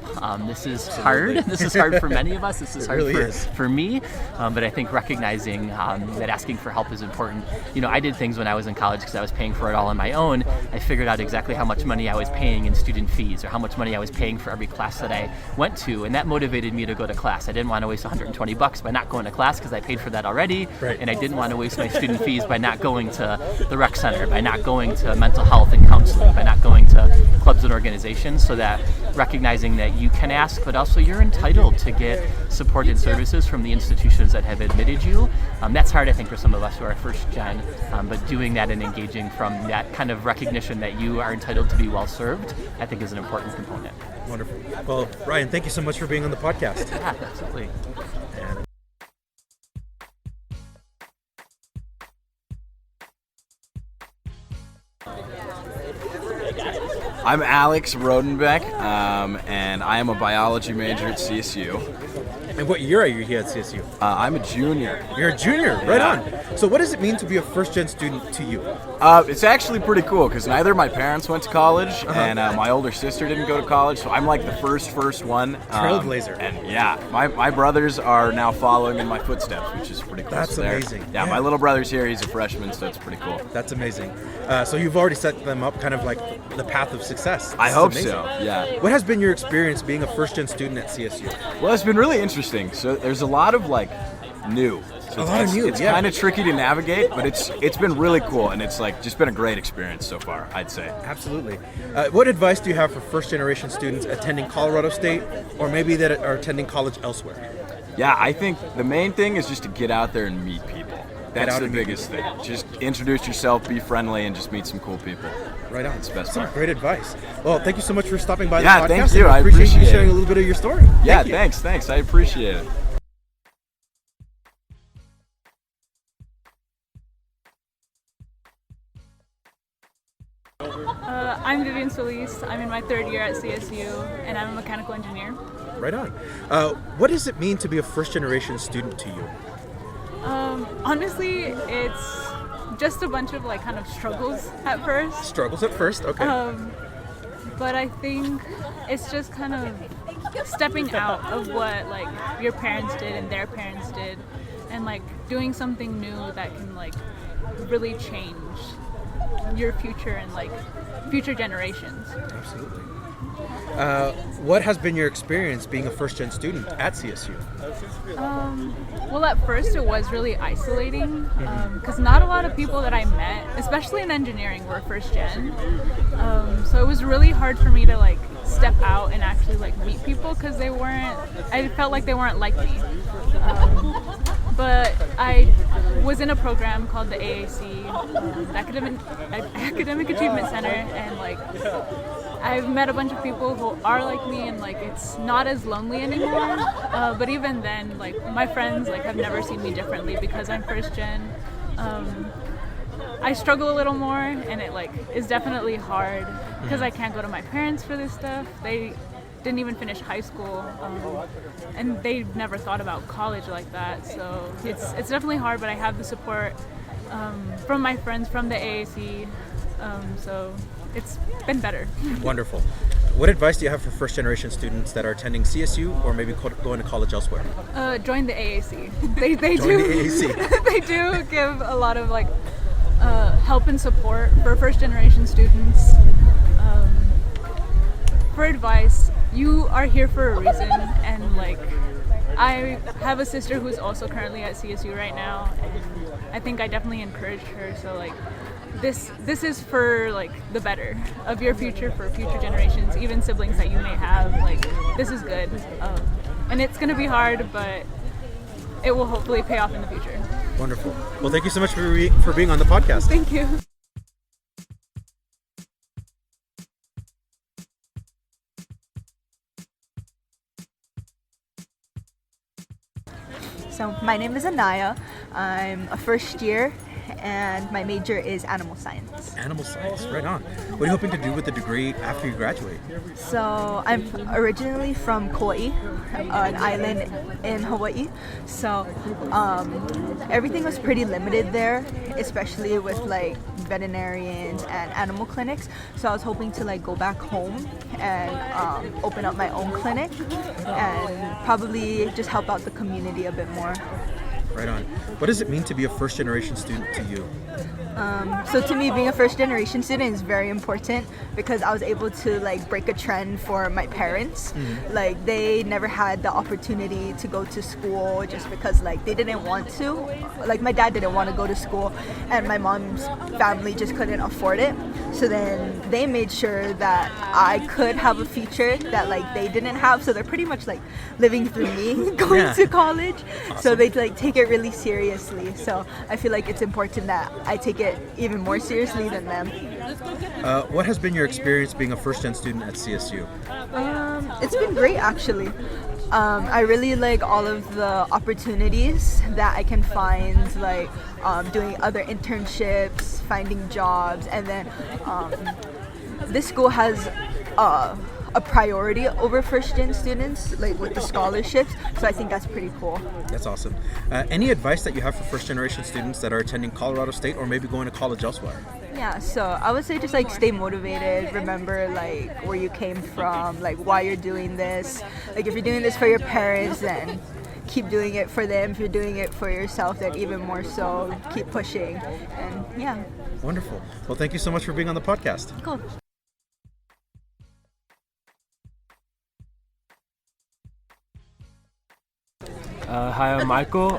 Speaker 18: This is hard. This is hard for many of us. This is hard for me. But I think recognizing that asking for help is important. You know, I did things when I was in college because I was paying for it all on my own. I figured out exactly how much money I was paying in student fees or how much money I was paying for every class that I went to, and that motivated me to go to class. I didn't want to waste $120 by not going to class because I paid for that already, and I didn't want to waste my student fees by not going to the rec center, by not going to mental health and counseling, by not going to clubs and organizations. So that recognizing that you can ask, but also you're entitled to get support and services from the institutions that have admitted you. That's hard, I think, for some of us who are first gen, but doing that and engaging from that kind of recognition that you are entitled to be well served, I think is an important component.
Speaker 4: Wonderful. Well, Ryan, thank you so much for being on the podcast.
Speaker 18: Yeah, absolutely.
Speaker 19: I'm Alex Rodenbeck, and I am a biology major at CSU.
Speaker 4: And what year are you here at CSU?
Speaker 19: I'm a junior.
Speaker 4: You're a junior, right on. So what does it mean to be a first-gen student to you?
Speaker 19: It's actually pretty cool because neither of my parents went to college, and my older sister didn't go to college, so I'm like the first one.
Speaker 4: Trailblazer.
Speaker 19: And yeah, my brothers are now following in my footsteps, which is pretty cool.
Speaker 4: That's amazing.
Speaker 19: Yeah, my little brother's here. He's a freshman, so it's pretty cool.
Speaker 4: That's amazing. So you've already set them up kind of like the path of success.
Speaker 19: I hope so, yeah.
Speaker 4: What has been your experience being a first-gen student at CSU?
Speaker 19: Well, it's been really interesting. So there's a lot of like new. So it's kind of tricky to navigate, but it's been really cool, and it's like just been a great experience so far, I'd say.
Speaker 4: Absolutely. What advice do you have for first-generation students attending Colorado State, or maybe that are attending college elsewhere?
Speaker 19: Yeah, I think the main thing is just to get out there and meet people. That's the biggest thing. Just introduce yourself, be friendly, and just meet some cool people.
Speaker 4: Right on.
Speaker 19: That's the best part.
Speaker 4: Great advice. Well, thank you so much for stopping by the
Speaker 19: Yeah,
Speaker 4: podcast.
Speaker 19: thank you. I
Speaker 4: appreciate
Speaker 19: appreciate
Speaker 4: you sharing
Speaker 19: it.
Speaker 4: a little bit of your story.
Speaker 19: Yeah, thanks. I appreciate it.
Speaker 20: I'm Vivian Solis. I'm in my third year at CSU, and I'm a mechanical engineer.
Speaker 4: Right on. What does it mean to be a first-generation student to you?
Speaker 20: Honestly, it's just a bunch of like kind of struggles at first.
Speaker 4: Struggles at first, okay.
Speaker 20: But I think it's just kind of stepping out of what like your parents did and their parents did, and like doing something new that can like really change your future and like future generations.
Speaker 4: Absolutely. What has been your experience being a first-gen student at CSU?
Speaker 20: Well, at first it was really isolating because not a lot of people that I met, especially in engineering, were first gen. So it was really hard for me to like step out and actually like meet people because I felt like they weren't like me. But I was in a program called the AAC, Academic Achievement Center, and like I've met a bunch of people who are like me, and like it's not as lonely anymore. But even then, like my friends like have never seen me differently because I'm first gen. I struggle a little more, and it like is definitely hard because I can't go to my parents for this stuff. They didn't even finish high school, and they never thought about college like that. So it's definitely hard, but I have the support from my friends from the AAC. So it's been better.
Speaker 4: Wonderful. What advice do you have for first-generation students that are attending CSU or maybe going to college elsewhere?
Speaker 20: Join the AAC. They
Speaker 4: Join
Speaker 20: do.
Speaker 4: the AAC.
Speaker 20: They do give a lot of like help and support for first-generation students. For advice, you are here for a reason, and like I have a sister who's also currently at CSU right now, and I think I definitely encouraged her. So like this is for like the better of your future, for future generations, even siblings that you may have. Like this is good. and it's going to be hard, but it will hopefully pay off in the future.
Speaker 4: Wonderful. Well, thank you so much for being on the podcast.
Speaker 20: Thank you.
Speaker 21: So my name is Anaya. I'm a first year and my major is animal science.
Speaker 4: Animal science, right on. What are you hoping to do with the degree after you graduate?
Speaker 21: So I'm originally from Kauai, an island in Hawaii. So everything was pretty limited there, especially with like veterinarians and animal clinics. So I was hoping to like go back home and open up my own clinic and probably just help out the community a bit more.
Speaker 4: Right on. What does it mean to be a first generation student to you?
Speaker 21: So to me, being a first generation student is very important because I was able to like break a trend for my parents. Like they never had the opportunity to go to school just because like they didn't want to. Like my dad didn't want to go to school and my mom's family just couldn't afford it. So then they made sure that I could have a future that like they didn't have. So they're pretty much like living through me going to college.
Speaker 4: Awesome.
Speaker 21: So they like take it really seriously. So I feel like it's important that I take it even more seriously than them.
Speaker 4: What has been your experience being a first-gen student at CSU?
Speaker 21: It's been great actually. I really like all of the opportunities that I can find, like doing other internships, finding jobs, and then this school has a priority over first-gen students, like with the scholarships, so I think that's pretty cool.
Speaker 4: That's awesome. Any advice that you have for first-generation students that are attending Colorado State or maybe going to college elsewhere?
Speaker 21: Yeah, so I would say just like stay motivated, remember like where you came from, like why you're doing this. Like if you're doing this for your parents, then keep doing it for them. If you're doing it for yourself, then even more so, keep pushing. And yeah.
Speaker 4: Wonderful. Well, thank you so much for being on the podcast.
Speaker 21: Cool.
Speaker 22: Hi, I'm Michael.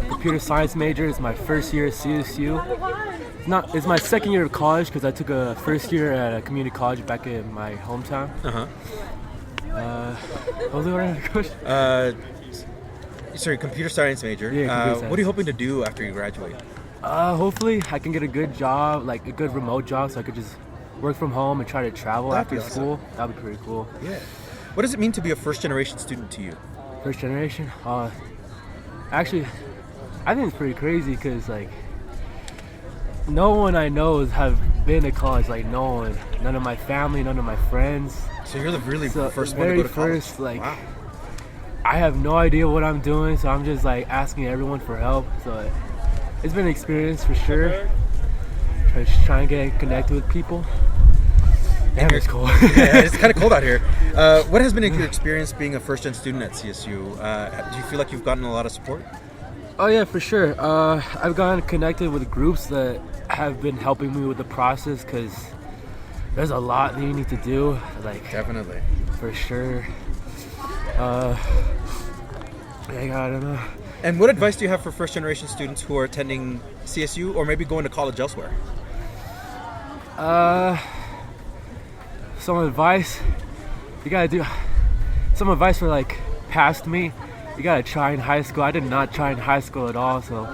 Speaker 22: Computer science major. It's my first year at CSU. It's my second year of college because I took a first year at a community college back in my hometown. What was the question?
Speaker 4: Sorry, computer science major.
Speaker 22: Yeah, computer science.
Speaker 4: What are you hoping to do after you graduate?
Speaker 22: Hopefully I can get a good job, like a good remote job, so I could just work from home and try to travel after school. That'd be pretty cool.
Speaker 4: Yeah. What does it mean to be a first generation student to you?
Speaker 22: First generation? Actually, I think it's pretty crazy because like no one I know have been to college. Like no one, none of my family, none of my friends.
Speaker 4: So you're the first one to go to college.
Speaker 22: Like, I have no idea what I'm doing, so I'm just like asking everyone for help. So it's been an experience for sure. Just trying to get connected with people. Damn, it's cold.
Speaker 4: Yeah, it's kind of cold out here. What has been your experience being a first-gen student at CSU? Do you feel like you've gotten a lot of support?
Speaker 22: Oh yeah, for sure. I've gotten connected with groups that have been helping me with the process because there's a lot that you need to do. Like
Speaker 4: definitely,
Speaker 22: for sure. I don't know.
Speaker 4: And what advice do you have for first-generation students who are attending CSU or maybe going to college elsewhere?
Speaker 22: Some advice. You gotta do some advice for like past me. You gotta try in high school. I did not try in high school at all, so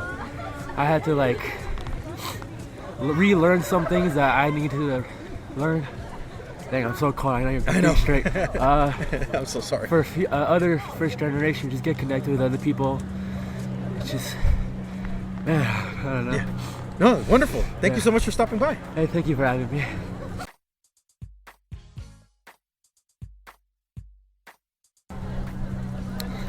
Speaker 22: I had to like relearn some things that I need to learn. Dang, I'm so cold. I know you're thinking straight.
Speaker 4: I'm so sorry.
Speaker 22: For other first generation, just get connected with other people. It's just, man, I don't know.
Speaker 4: Yeah. No, wonderful. Thank you so much for stopping by.
Speaker 22: Hey, thank you for having me.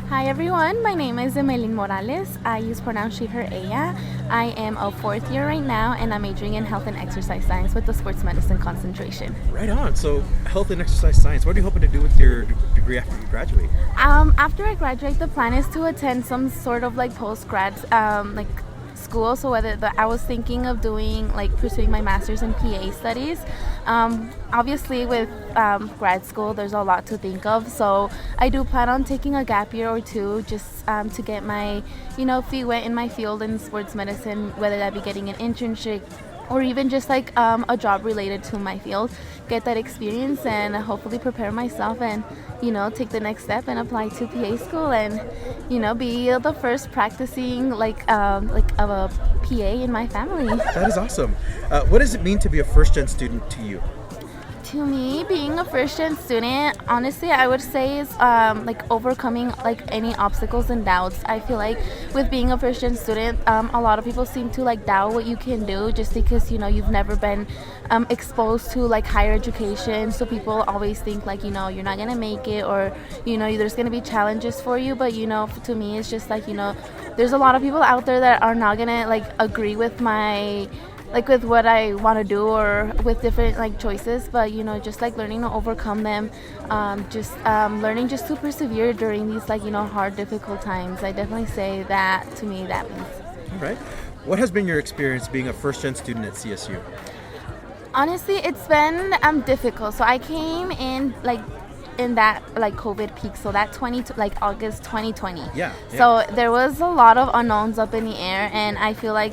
Speaker 23: Hi everyone, my name is Emeline Morales. I use pronouns she, her, ella. I am a fourth year right now and I'm majoring in health and exercise science with the sports medicine concentration.
Speaker 4: Right on. So health and exercise science, what are you hoping to do with your degree after you graduate?
Speaker 23: After I graduate, the plan is to attend some sort of like post-grad like school. So I was thinking of doing like pursuing my master's in PA studies. Obviously with grad school there's a lot to think of, so I do plan on taking a gap year or two just to get my feet wet in my field in sports medicine, whether that be getting an internship or even just like a job related to my field, get that experience and hopefully prepare myself and, you know, take the next step and apply to PA school and, you know, be the first practicing like of a PA in my family.
Speaker 2: That is awesome. What does it mean to be a first-gen student to you?
Speaker 23: To me, being a first-gen student, honestly, I would say is like overcoming like any obstacles and doubts. I feel like with being a first-gen student, a lot of people seem to like doubt what you can do just because, you know, you've never been exposed to like higher education. So people always think like, you know, you're not gonna make it, or, you know, there's gonna be challenges for you. But, you know, to me, it's just like, you know, there's a lot of people out there that are not gonna like agree with my with what I want to do or with different like choices, but, you know, just like learning to overcome them, learning just to persevere during these like, you know, hard, difficult times. I definitely say that to me that means.
Speaker 2: All right. What has been your experience being a first-gen student at CSU?
Speaker 23: Honestly, it's been difficult. So I came in like in that like COVID peak, so that August 2020.
Speaker 2: Yeah.
Speaker 23: So there was a lot of unknowns up in the air, and I feel like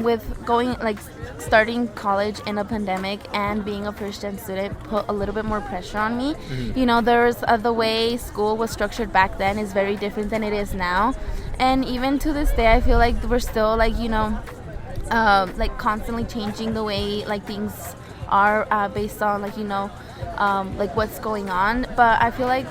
Speaker 23: with going like starting college in a pandemic and being a first-gen student put a little bit more pressure on me.
Speaker 1: Mm-hmm.
Speaker 23: You know, there's the way school was structured back then is very different than it is now, and even to this day I feel like we're still like, you know, like constantly changing the way like things are based on like, you know, like what's going on. But I feel like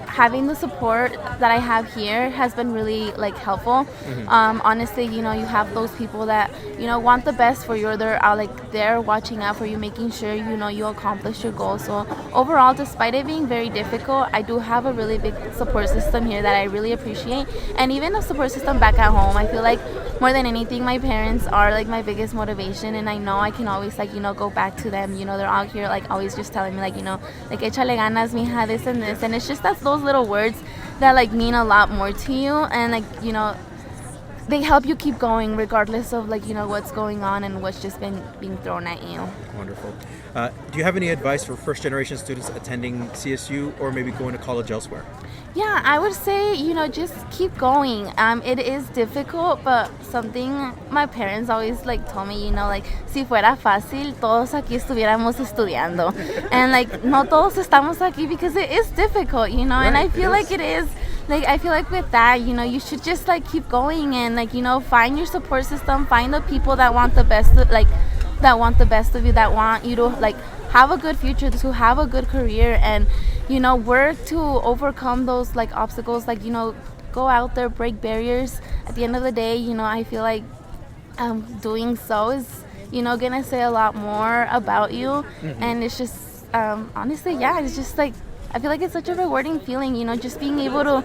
Speaker 23: having the support that I have here has been really like helpful.
Speaker 1: Mm-hmm.
Speaker 23: Honestly, you know, you have those people that, you know, want the best for you. They're watching out for you, making sure, you know, you accomplish your goals. So overall, despite it being very difficult, I do have a really big support system here that I really appreciate, and even a support system back at home. I feel like more than anything, my parents are like my biggest motivation, and I know I can always like, you know, go back to them. You know, they're out here like always just telling me like, you know, like échale ganas, mija, this and this, and it's just those little words that like mean a lot more to you, and like, you know, they help you keep going regardless of like, you know, what's going on and what's just been being thrown at you.
Speaker 2: Wonderful. Do you have any advice for first-generation students attending CSU or maybe going to college elsewhere?
Speaker 23: Yeah, I would say, you know, just keep going. It is difficult, but something my parents always like told me, you know, like, si fuera fácil, todos aquí estuviéramos estudiando. And like, no todos estamos aquí because it is difficult, you know, and I feel like it is. Like, I feel like with that, you know, you should just like keep going and like, you know, find your support system, find the people that want the best of, like, that want the best of you, that want you to like have a good future, to have a good career, and, you know, work to overcome those like obstacles, like, you know, go out there, break barriers. At the end of the day, you know, I feel like doing so is, you know, gonna say a lot more about you. Mm-hmm. And it's just honestly, yeah, it's just like, I feel like it's such a rewarding feeling, you know, just being able to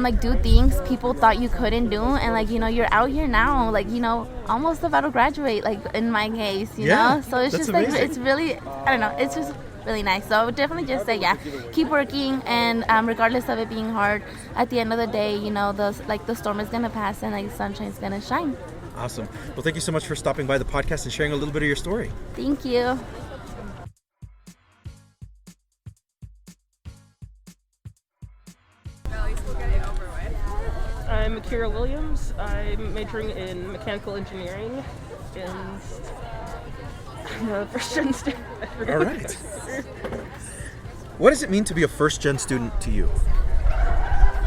Speaker 23: like do things people thought you couldn't do, and like, you know, you're out here now, like, you know, almost about to graduate, like in my case, you know, so it's just amazing. Like, it's really, I don't know, it's just really nice. So I would definitely just say, yeah, keep working, and regardless of it being hard, at the end of the day, you know, the storm is gonna pass and like the sunshine's gonna shine.
Speaker 2: Awesome. Well, thank you so much for stopping by the podcast and sharing a little bit of your story.
Speaker 23: Thank you.
Speaker 1: I'm Akira Williams. I'm majoring in mechanical engineering, and I'm a first-gen student.
Speaker 2: All right. What does it mean to be a first-gen student to you?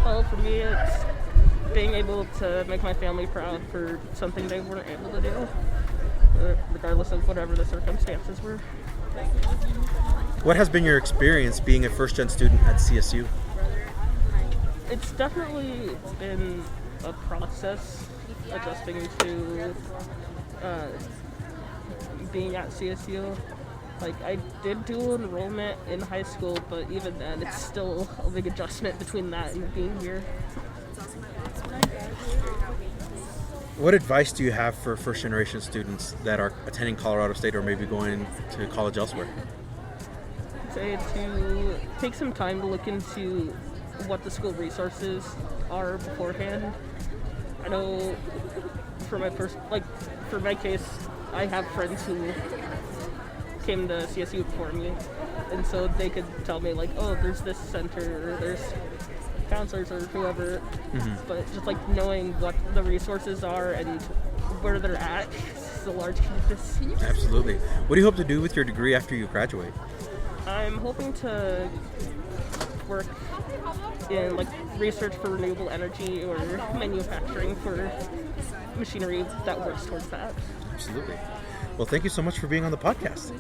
Speaker 1: Well, for me, it's being able to make my family proud for something they weren't able to do, regardless of whatever the circumstances were.
Speaker 2: What has been your experience being a first-gen student at CSU?
Speaker 1: It's definitely been a process adjusting to being at CSU. Like, I did do enrollment in high school, but even then, it's still a big adjustment between that and being here.
Speaker 2: What advice do you have for first-generation students that are attending Colorado State or maybe going to college elsewhere?
Speaker 1: I'd say to take some time to look into what the school resources are beforehand. I know for my case, I have friends who came to CSU before me, and so they could tell me like, oh, there's this center, or there's counselors or whoever, but just like knowing what the resources are and where they're at is a large campus.
Speaker 4: Absolutely. What do you hope to do with your degree after you graduate?
Speaker 1: I'm hoping to work in like research for renewable energy or manufacturing for machinery that works towards that.
Speaker 4: Absolutely. Well, thank you so much for being on the podcast.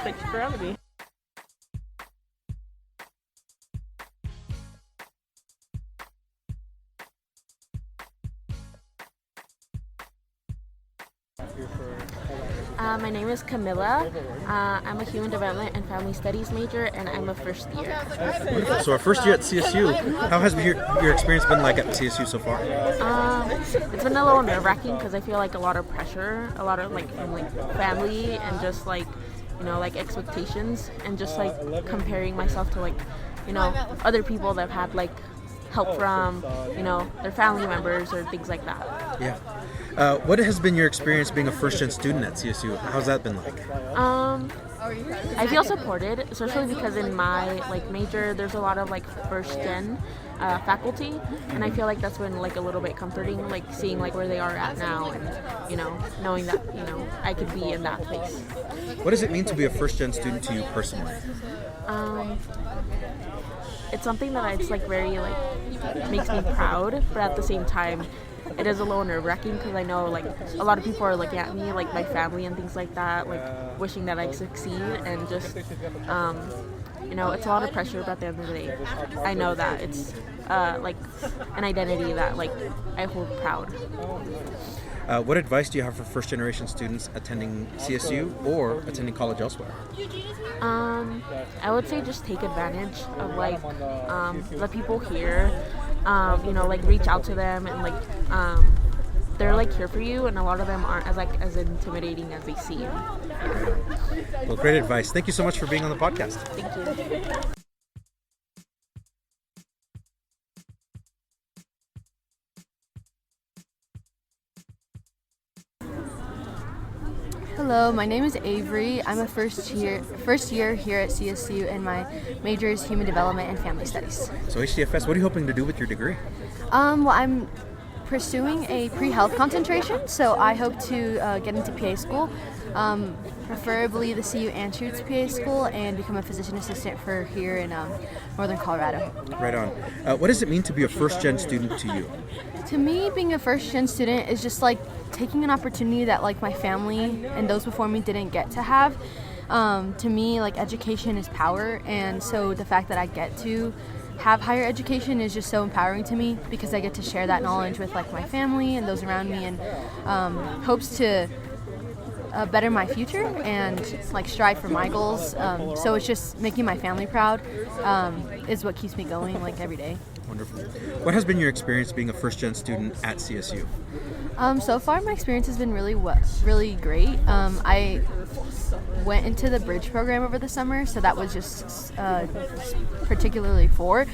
Speaker 1: Thank you for having me.
Speaker 5: My name is Camilla. I'm a Human Development and Family Studies major, and I'm a first year.
Speaker 4: Wonderful. So our first year at CSU, how has your experience been like at CSU so far?
Speaker 5: It's been a little nerve-wracking because I feel like a lot of pressure, a lot of like from like family and just like, you know, like expectations, and just like comparing myself to like, you know, other people that have had like help from, you know, their family members or things like that.
Speaker 4: Yeah. What has been your experience being a first-gen student at CSU? How's that been like?
Speaker 5: I feel supported, especially because in my like major, there's a lot of like first-gen faculty, and I feel like that's been like a little bit comforting, like seeing like where they are at now, and you know, knowing that you know I could be in that place.
Speaker 4: What does it mean to be a first-gen student to you personally?
Speaker 5: It's something that it's like very like makes me proud, but at the same time it is a little nerve-wracking because I know like a lot of people are looking at me, like my family and things like that, like wishing that I succeed, and just you know, it's a lot of pressure, but at the end of the day I know that it's like an identity that like I hold proud.
Speaker 4: What advice do you have for first-generation students attending CSU or attending college elsewhere?
Speaker 5: I would say just take advantage of like the people here. You know, like reach out to them, and like they're like here for you, and a lot of them aren't as intimidating as they seem.
Speaker 4: Well, great advice. Thank you so much for being on the podcast.
Speaker 5: Thank you.
Speaker 6: Hello, my name is Avery. I'm a first year here at CSU, and my major is Human Development and Family Studies.
Speaker 4: So HDFS, what are you hoping to do with your degree?
Speaker 6: Well, I'm pursuing a pre-health concentration, so I hope to get into PA school, preferably the CU Anschutz PA school, and become a physician assistant for here in Northern Colorado.
Speaker 4: Right on. What does it mean to be a first-gen student to you?
Speaker 6: To me, being a first-gen student is just like taking an opportunity that like my family and those before me didn't get to have. To me, like education is power, and so the fact that I get to have higher education is just so empowering to me because I get to share that knowledge with like my family and those around me, and hopes to better my future and like strive for my goals. So it's just making my family proud is what keeps me going like every day.
Speaker 4: Wonderful. What has been your experience being a first-gen student at CSU?
Speaker 6: So far, my experience has been really great. I went into the bridge program over the summer, so that was just particularly for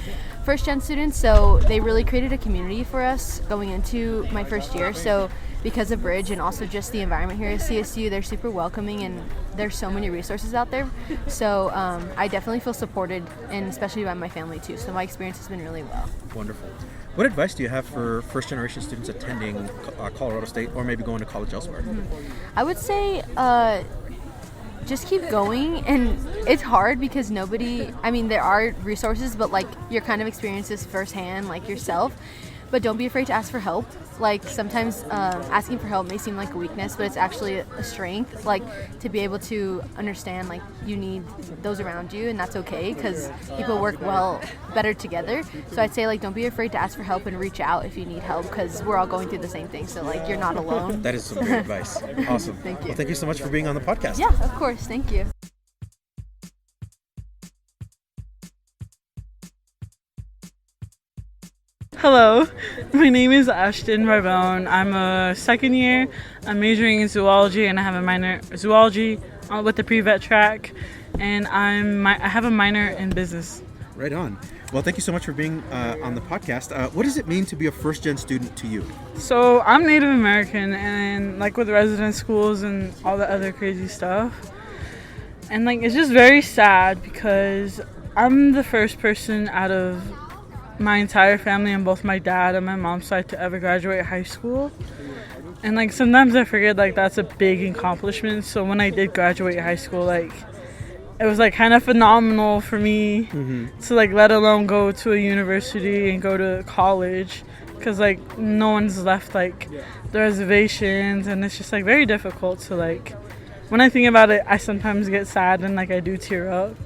Speaker 6: first-gen students. So they really created a community for us going into my first year. So because of bridge and also just the environment here at CSU, they're super welcoming, and there's so many resources out there. So I definitely feel supported, and especially by my family too. So my experience has been really well.
Speaker 4: Wonderful. What advice do you have for first-generation students attending Colorado State or maybe going to college elsewhere?
Speaker 6: I would say just keep going, and it's hard because there are resources, but like you're kind of experiences firsthand like yourself. But don't be afraid to ask for help. Like sometimes asking for help may seem like a weakness, but it's actually a strength. Like to be able to understand like you need those around you, and that's okay because people work better together. So I'd say like don't be afraid to ask for help and reach out if you need help, because we're all going through the same thing. So like you're not alone.
Speaker 4: That is some great advice. Awesome.
Speaker 6: Thank you.
Speaker 4: Well, thank you so much for being on the podcast.
Speaker 6: Yeah, of course. Thank you.
Speaker 7: Hello, my name is Ashton Barone. I'm a second year. I'm majoring in zoology, and I have a minor zoology with the pre-vet track, and I have a minor in business.
Speaker 4: Right on. Well, thank you so much for being on the podcast. What does it mean to be a first-gen student to you?
Speaker 7: So I'm Native American, and like with resident schools and all the other crazy stuff, and like it's just very sad because I'm the first person out of my entire family on both my dad and my mom's side to ever graduate high school. And like sometimes I forget like that's a big accomplishment. So when I did graduate high school, like it was like kind of phenomenal for me to like let alone go to a university and go to college, because like no one's left like the reservations, and it's just like very difficult to like, when I think about it, I sometimes get sad and like I do tear up,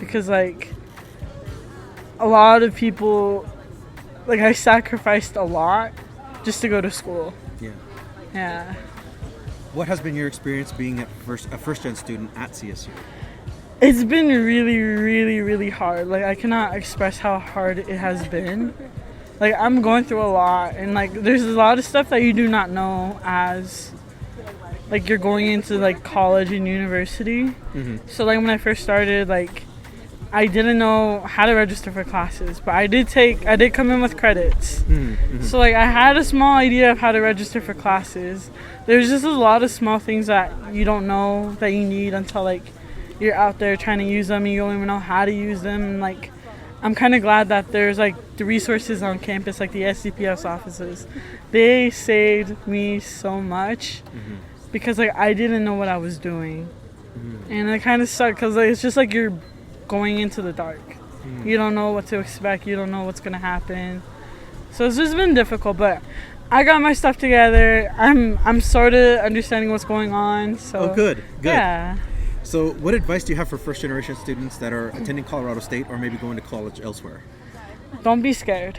Speaker 7: because like a lot of people, like I sacrificed a lot just to go to school. Yeah.
Speaker 4: What has been your experience being a first-gen student at CSU?
Speaker 7: It's been really, really, really hard. Like I cannot express how hard it has been. Like I'm going through a lot, and like there's a lot of stuff that you do not know as like you're going into like college and university. So like when I first started, like I didn't know how to register for classes, but I did come in with credits. So like I had a small idea of how to register for classes. There's just a lot of small things that you don't know that you need until like you're out there trying to use them and you don't even know how to use them. And like I'm kind of glad that there's like the resources on campus, like the SCPS offices. They saved me so much because like I didn't know what I was doing. And it kind of sucked because like, it's just like you're going into the dark. You don't know what to expect. You don't know what's gonna happen. So it's just been difficult, but I got my stuff together. I'm sort of understanding what's going on. So
Speaker 4: good.
Speaker 7: Yeah.
Speaker 4: So what advice do you have for first generation students that are attending Colorado State or maybe going to college elsewhere?
Speaker 7: Don't be scared.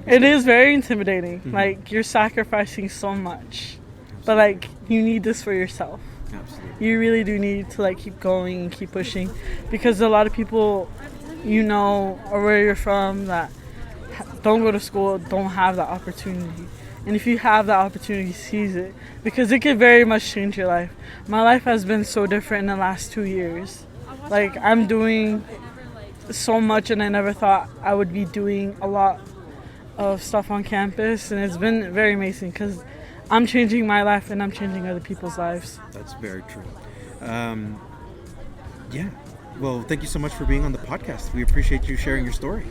Speaker 7: It is very intimidating. Like you're sacrificing so much, but like you need this for yourself.
Speaker 4: Absolutely.
Speaker 7: You really do need to like keep going and keep pushing, because a lot of people, you know, or where you're from that don't go to school, don't have that opportunity. And if you have that opportunity, seize it, because it could very much change your life. My life has been so different in the last 2 years. Like I'm doing so much, and I never thought I would be doing a lot of stuff on campus, and it's been very amazing because I'm changing my life and I'm changing other people's lives.
Speaker 4: That's very true. Yeah. Well, thank you so much for being on the podcast. We appreciate you sharing your story.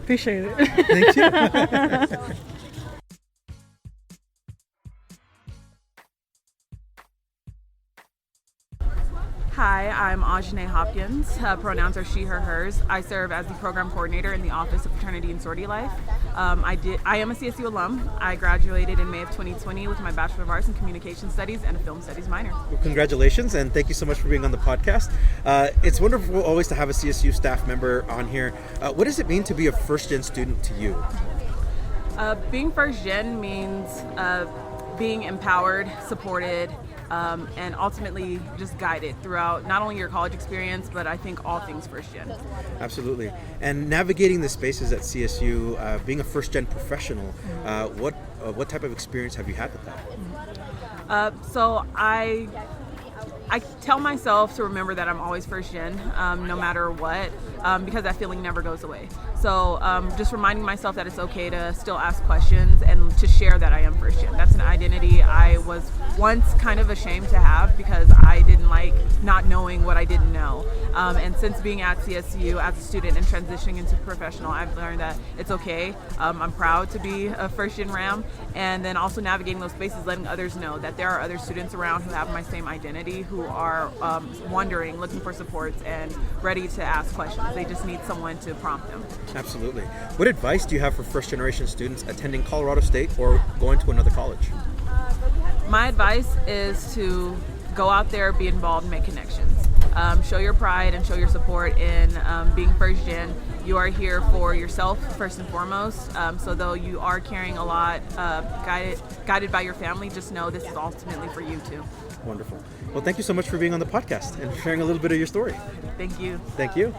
Speaker 7: Appreciate it.
Speaker 4: Thank you.
Speaker 8: Hi, I'm Ajane Hopkins. Pronouns are she, her, hers. I serve as the program coordinator in the Office of Fraternity and Sorority Life. I am a CSU alum. I graduated in May of 2020 with my Bachelor of Arts in Communication Studies and a Film Studies minor.
Speaker 4: Well, congratulations, and thank you so much for being on the podcast. It's wonderful always to have a CSU staff member on here. What does it mean to be a first-gen student to you?
Speaker 8: Being first-gen means being empowered, supported, and ultimately just guided throughout not only your college experience, but I think all things first gen.
Speaker 4: Absolutely. And navigating the spaces at CSU, being a first gen professional, what type of experience have you had with that?
Speaker 8: So I tell myself to remember that I'm always first gen, no matter what, because that feeling never goes away. So just reminding myself that it's okay to still ask questions and to share that I am first gen. That's an identity I was once kind of ashamed to have because I didn't like not knowing what I didn't know. And since being at CSU as a student and transitioning into professional, I've learned that it's okay. I'm proud to be a first gen RAM, and then also navigating those spaces, letting others know that there are other students around who have my same identity, who are wondering, looking for supports, and ready to ask questions. They just need someone to prompt them.
Speaker 4: Absolutely. What advice do you have for first generation students attending Colorado State or going to another college?
Speaker 8: My advice is to go out there, be involved, make connections. Show your pride and show your support in being first gen. You are here for yourself first and foremost. So though you are carrying a lot, guided by your family, just know this is ultimately for you too.
Speaker 4: Wonderful. Well, thank you so much for being on the podcast and sharing a little bit of your story.
Speaker 8: Thank you.
Speaker 4: Thank you.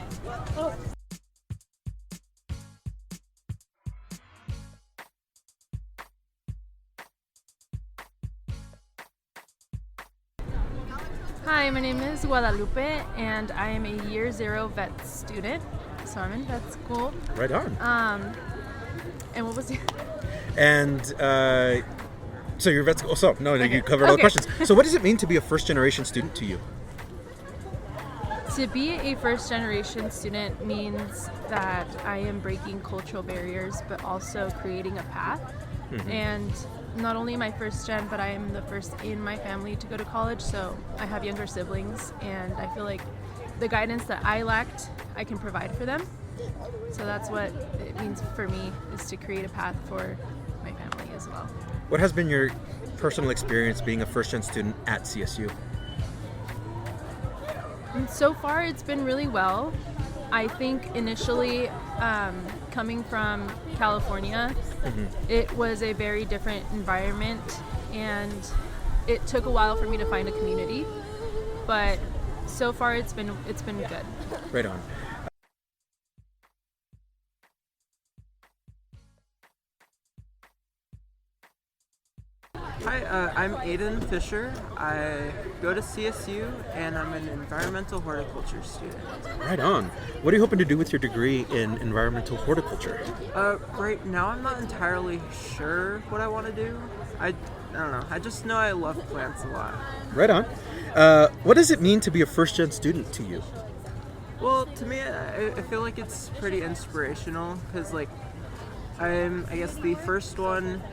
Speaker 9: Hi, my name is Guadalupe, and I am a year 0 vet student. So I'm in vet school.
Speaker 4: Right on.
Speaker 9: And what was it?
Speaker 4: And so you're vet school. Oh, so no, you covered all the questions. So what does it mean to be a first generation student to you?
Speaker 9: To be a first generation student means that I am breaking cultural barriers, but also creating a path.
Speaker 3: Mhm.
Speaker 9: And not only am I first gen, but I am the first in my family to go to college, so I have younger siblings, and I feel like the guidance that I lacked, I can provide for them. So that's what it means for me, is to create a path for my family as well.
Speaker 4: What has been your personal experience being a first-gen student at CSU?
Speaker 9: And so far, it's been really well. I think initially, coming from California, it was a very different environment, and it took a while for me to find a community. But so far, it's been good.
Speaker 4: Right on.
Speaker 3: Hi, I'm Aiden Fisher. I go to CSU and I'm an environmental horticulture student.
Speaker 4: Right on. What are you hoping to do with your degree in environmental horticulture?
Speaker 3: Right now I'm not entirely sure what I want to do. I don't know. I just know I love plants a lot.
Speaker 4: Right on. What does it mean to be a first-gen student to you?
Speaker 3: Well, to me, I feel like it's pretty inspirational because, like, I'm, I guess, the first one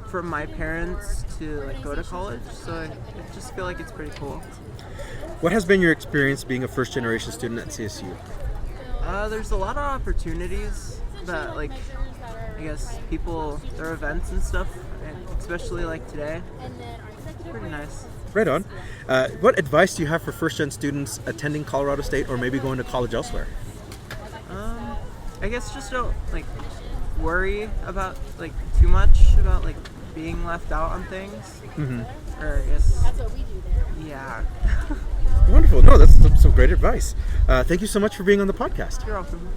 Speaker 3: from my parents to go to college, so I just feel like it's pretty cool.
Speaker 4: What has been your experience being a first-generation student at CSU?
Speaker 3: There's a lot of opportunities that, like, I guess people, their events and stuff, and especially like today. It's pretty nice.
Speaker 4: Right on. What advice do you have for first-gen students attending Colorado State or maybe going to college elsewhere?
Speaker 3: I guess just don't worry about too much about being left out on things. Or I guess. That's what we do there. Yeah.
Speaker 4: Wonderful. No, that's some great advice. Thank you so much for being on the podcast.
Speaker 3: You're welcome.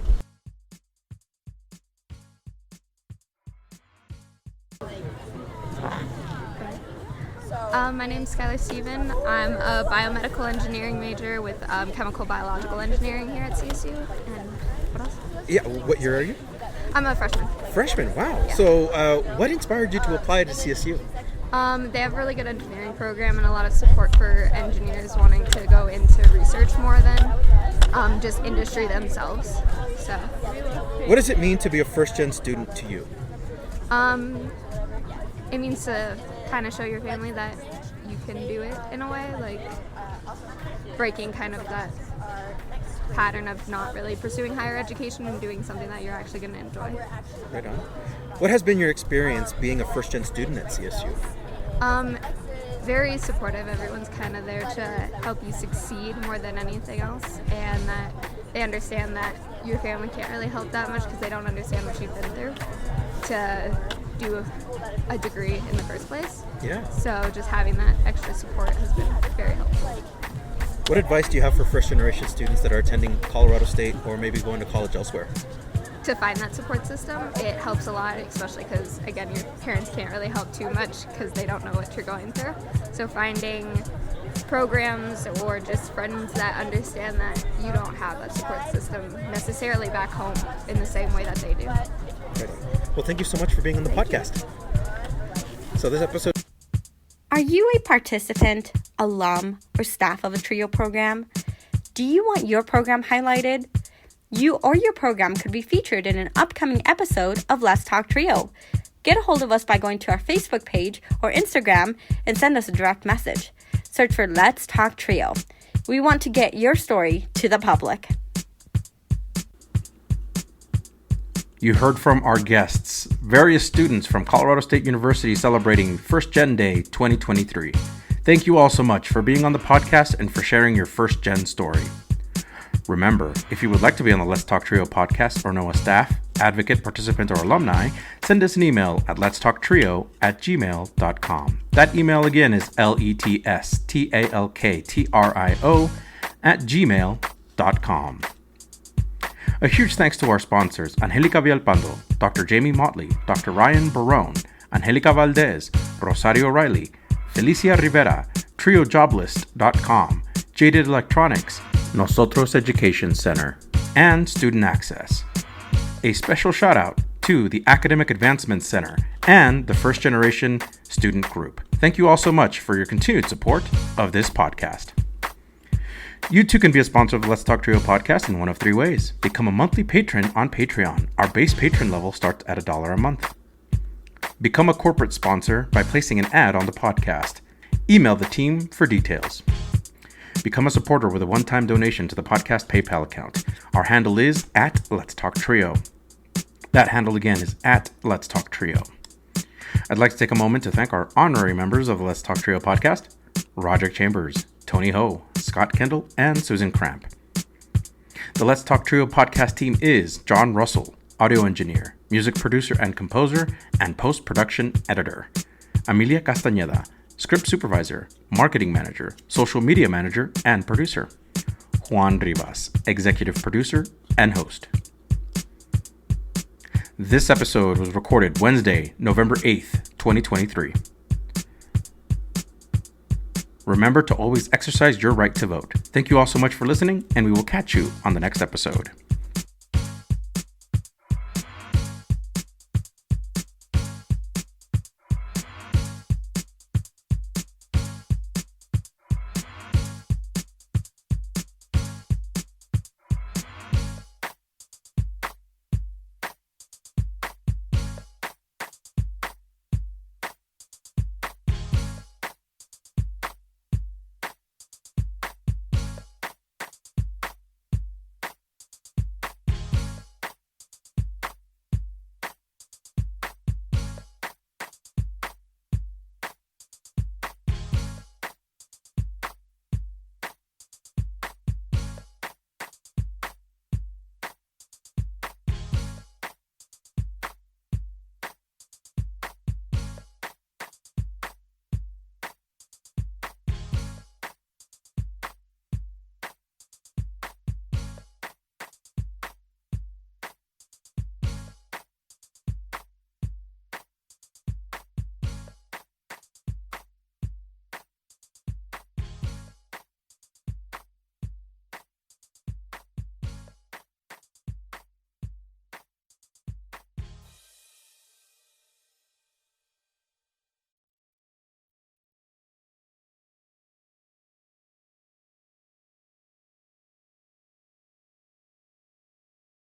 Speaker 10: My name's Skylar Steven. I'm a biomedical engineering major with chemical biological engineering here at CSU. And what else?
Speaker 4: Yeah, what year are you?
Speaker 10: I'm a freshman.
Speaker 4: Freshman, wow.
Speaker 10: Yeah.
Speaker 4: So what inspired you to apply to CSU?
Speaker 10: They have a really good engineering program and a lot of support for engineers wanting to go into research more than just industry themselves. So.
Speaker 4: What does it mean to be a first-gen student to you?
Speaker 10: It means to kind of show your family that you can do it in a way, like breaking kind of that pattern of not really pursuing higher education and doing something that you're actually going to enjoy.
Speaker 4: Right on. What has been your experience being a first-gen student at CSU?
Speaker 10: Very supportive. Everyone's kind of there to help you succeed more than anything else, and that they understand that your family can't really help that much because they don't understand what you've been through to do a degree in the first place.
Speaker 4: Yeah.
Speaker 10: So just having that extra support has been very helpful.
Speaker 4: What advice do you have for first-generation students that are attending Colorado State or maybe going to college elsewhere?
Speaker 10: To find that support system, it helps a lot, especially because, again, your parents can't really help too much because they don't know what you're going through. So finding programs or just friends that understand that you don't have that support system necessarily back home in the same way that they do.
Speaker 4: Right on. Well, thank you so much for being on the podcast. So this episode...
Speaker 11: Are you a participant, alum, or staff of a TRIO program? Do you want your program highlighted? You or your program could be featured in an upcoming episode of Let's Talk TRIO. Get a hold of us by going to our Facebook page or Instagram and send us a direct message. Search for Let's Talk TRIO. We want to get your story to the public.
Speaker 2: You heard from our guests, various students from Colorado State University celebrating First Gen Day 2023. Thank you all so much for being on the podcast and for sharing your First Gen story. Remember, if you would like to be on the Let's Talk TRIO podcast or know a staff, advocate, participant, or alumni, send us an email at letstalktrio@gmail.com. That email again is letstalktrio@gmail.com. A huge thanks to our sponsors, Angelica Villalpando, Dr. Jamie Motley, Dr. Ryan Barone, Angelica Valdez, Rosario Riley, Felicia Rivera, TrioJoblist.com, Jaded Electronics, NOSOTROS Education Center, and Student Access. A special shout out to the Academic Advancement Center and the First Generation Student Group. Thank you all so much for your continued support of this podcast. You too can be a sponsor of the Let's Talk Trio podcast in one of three ways. Become a monthly patron on Patreon. Our base patron level starts at $1 a month. Become a corporate sponsor by placing an ad on the podcast. Email the team for details. Become a supporter with a one-time donation to the podcast PayPal account. Our handle is @Let'sTalkTrio. That handle again is @Let'sTalkTrio. I'd like to take a moment to thank our honorary members of the Let's Talk Trio podcast, Roderick Chambers, Tony Ho, Scott Kendall, and Susan Cramp. The Let's Talk Trio podcast team is John Russell, audio engineer, music producer and composer, and post-production editor. Amelia Castañeda, script supervisor, marketing manager, social media manager, and producer. Juan Rivas, executive producer and host. This episode was recorded Wednesday, November 8th, 2023. Remember to always exercise your right to vote. Thank you all so much for listening, and we will catch you on the next episode.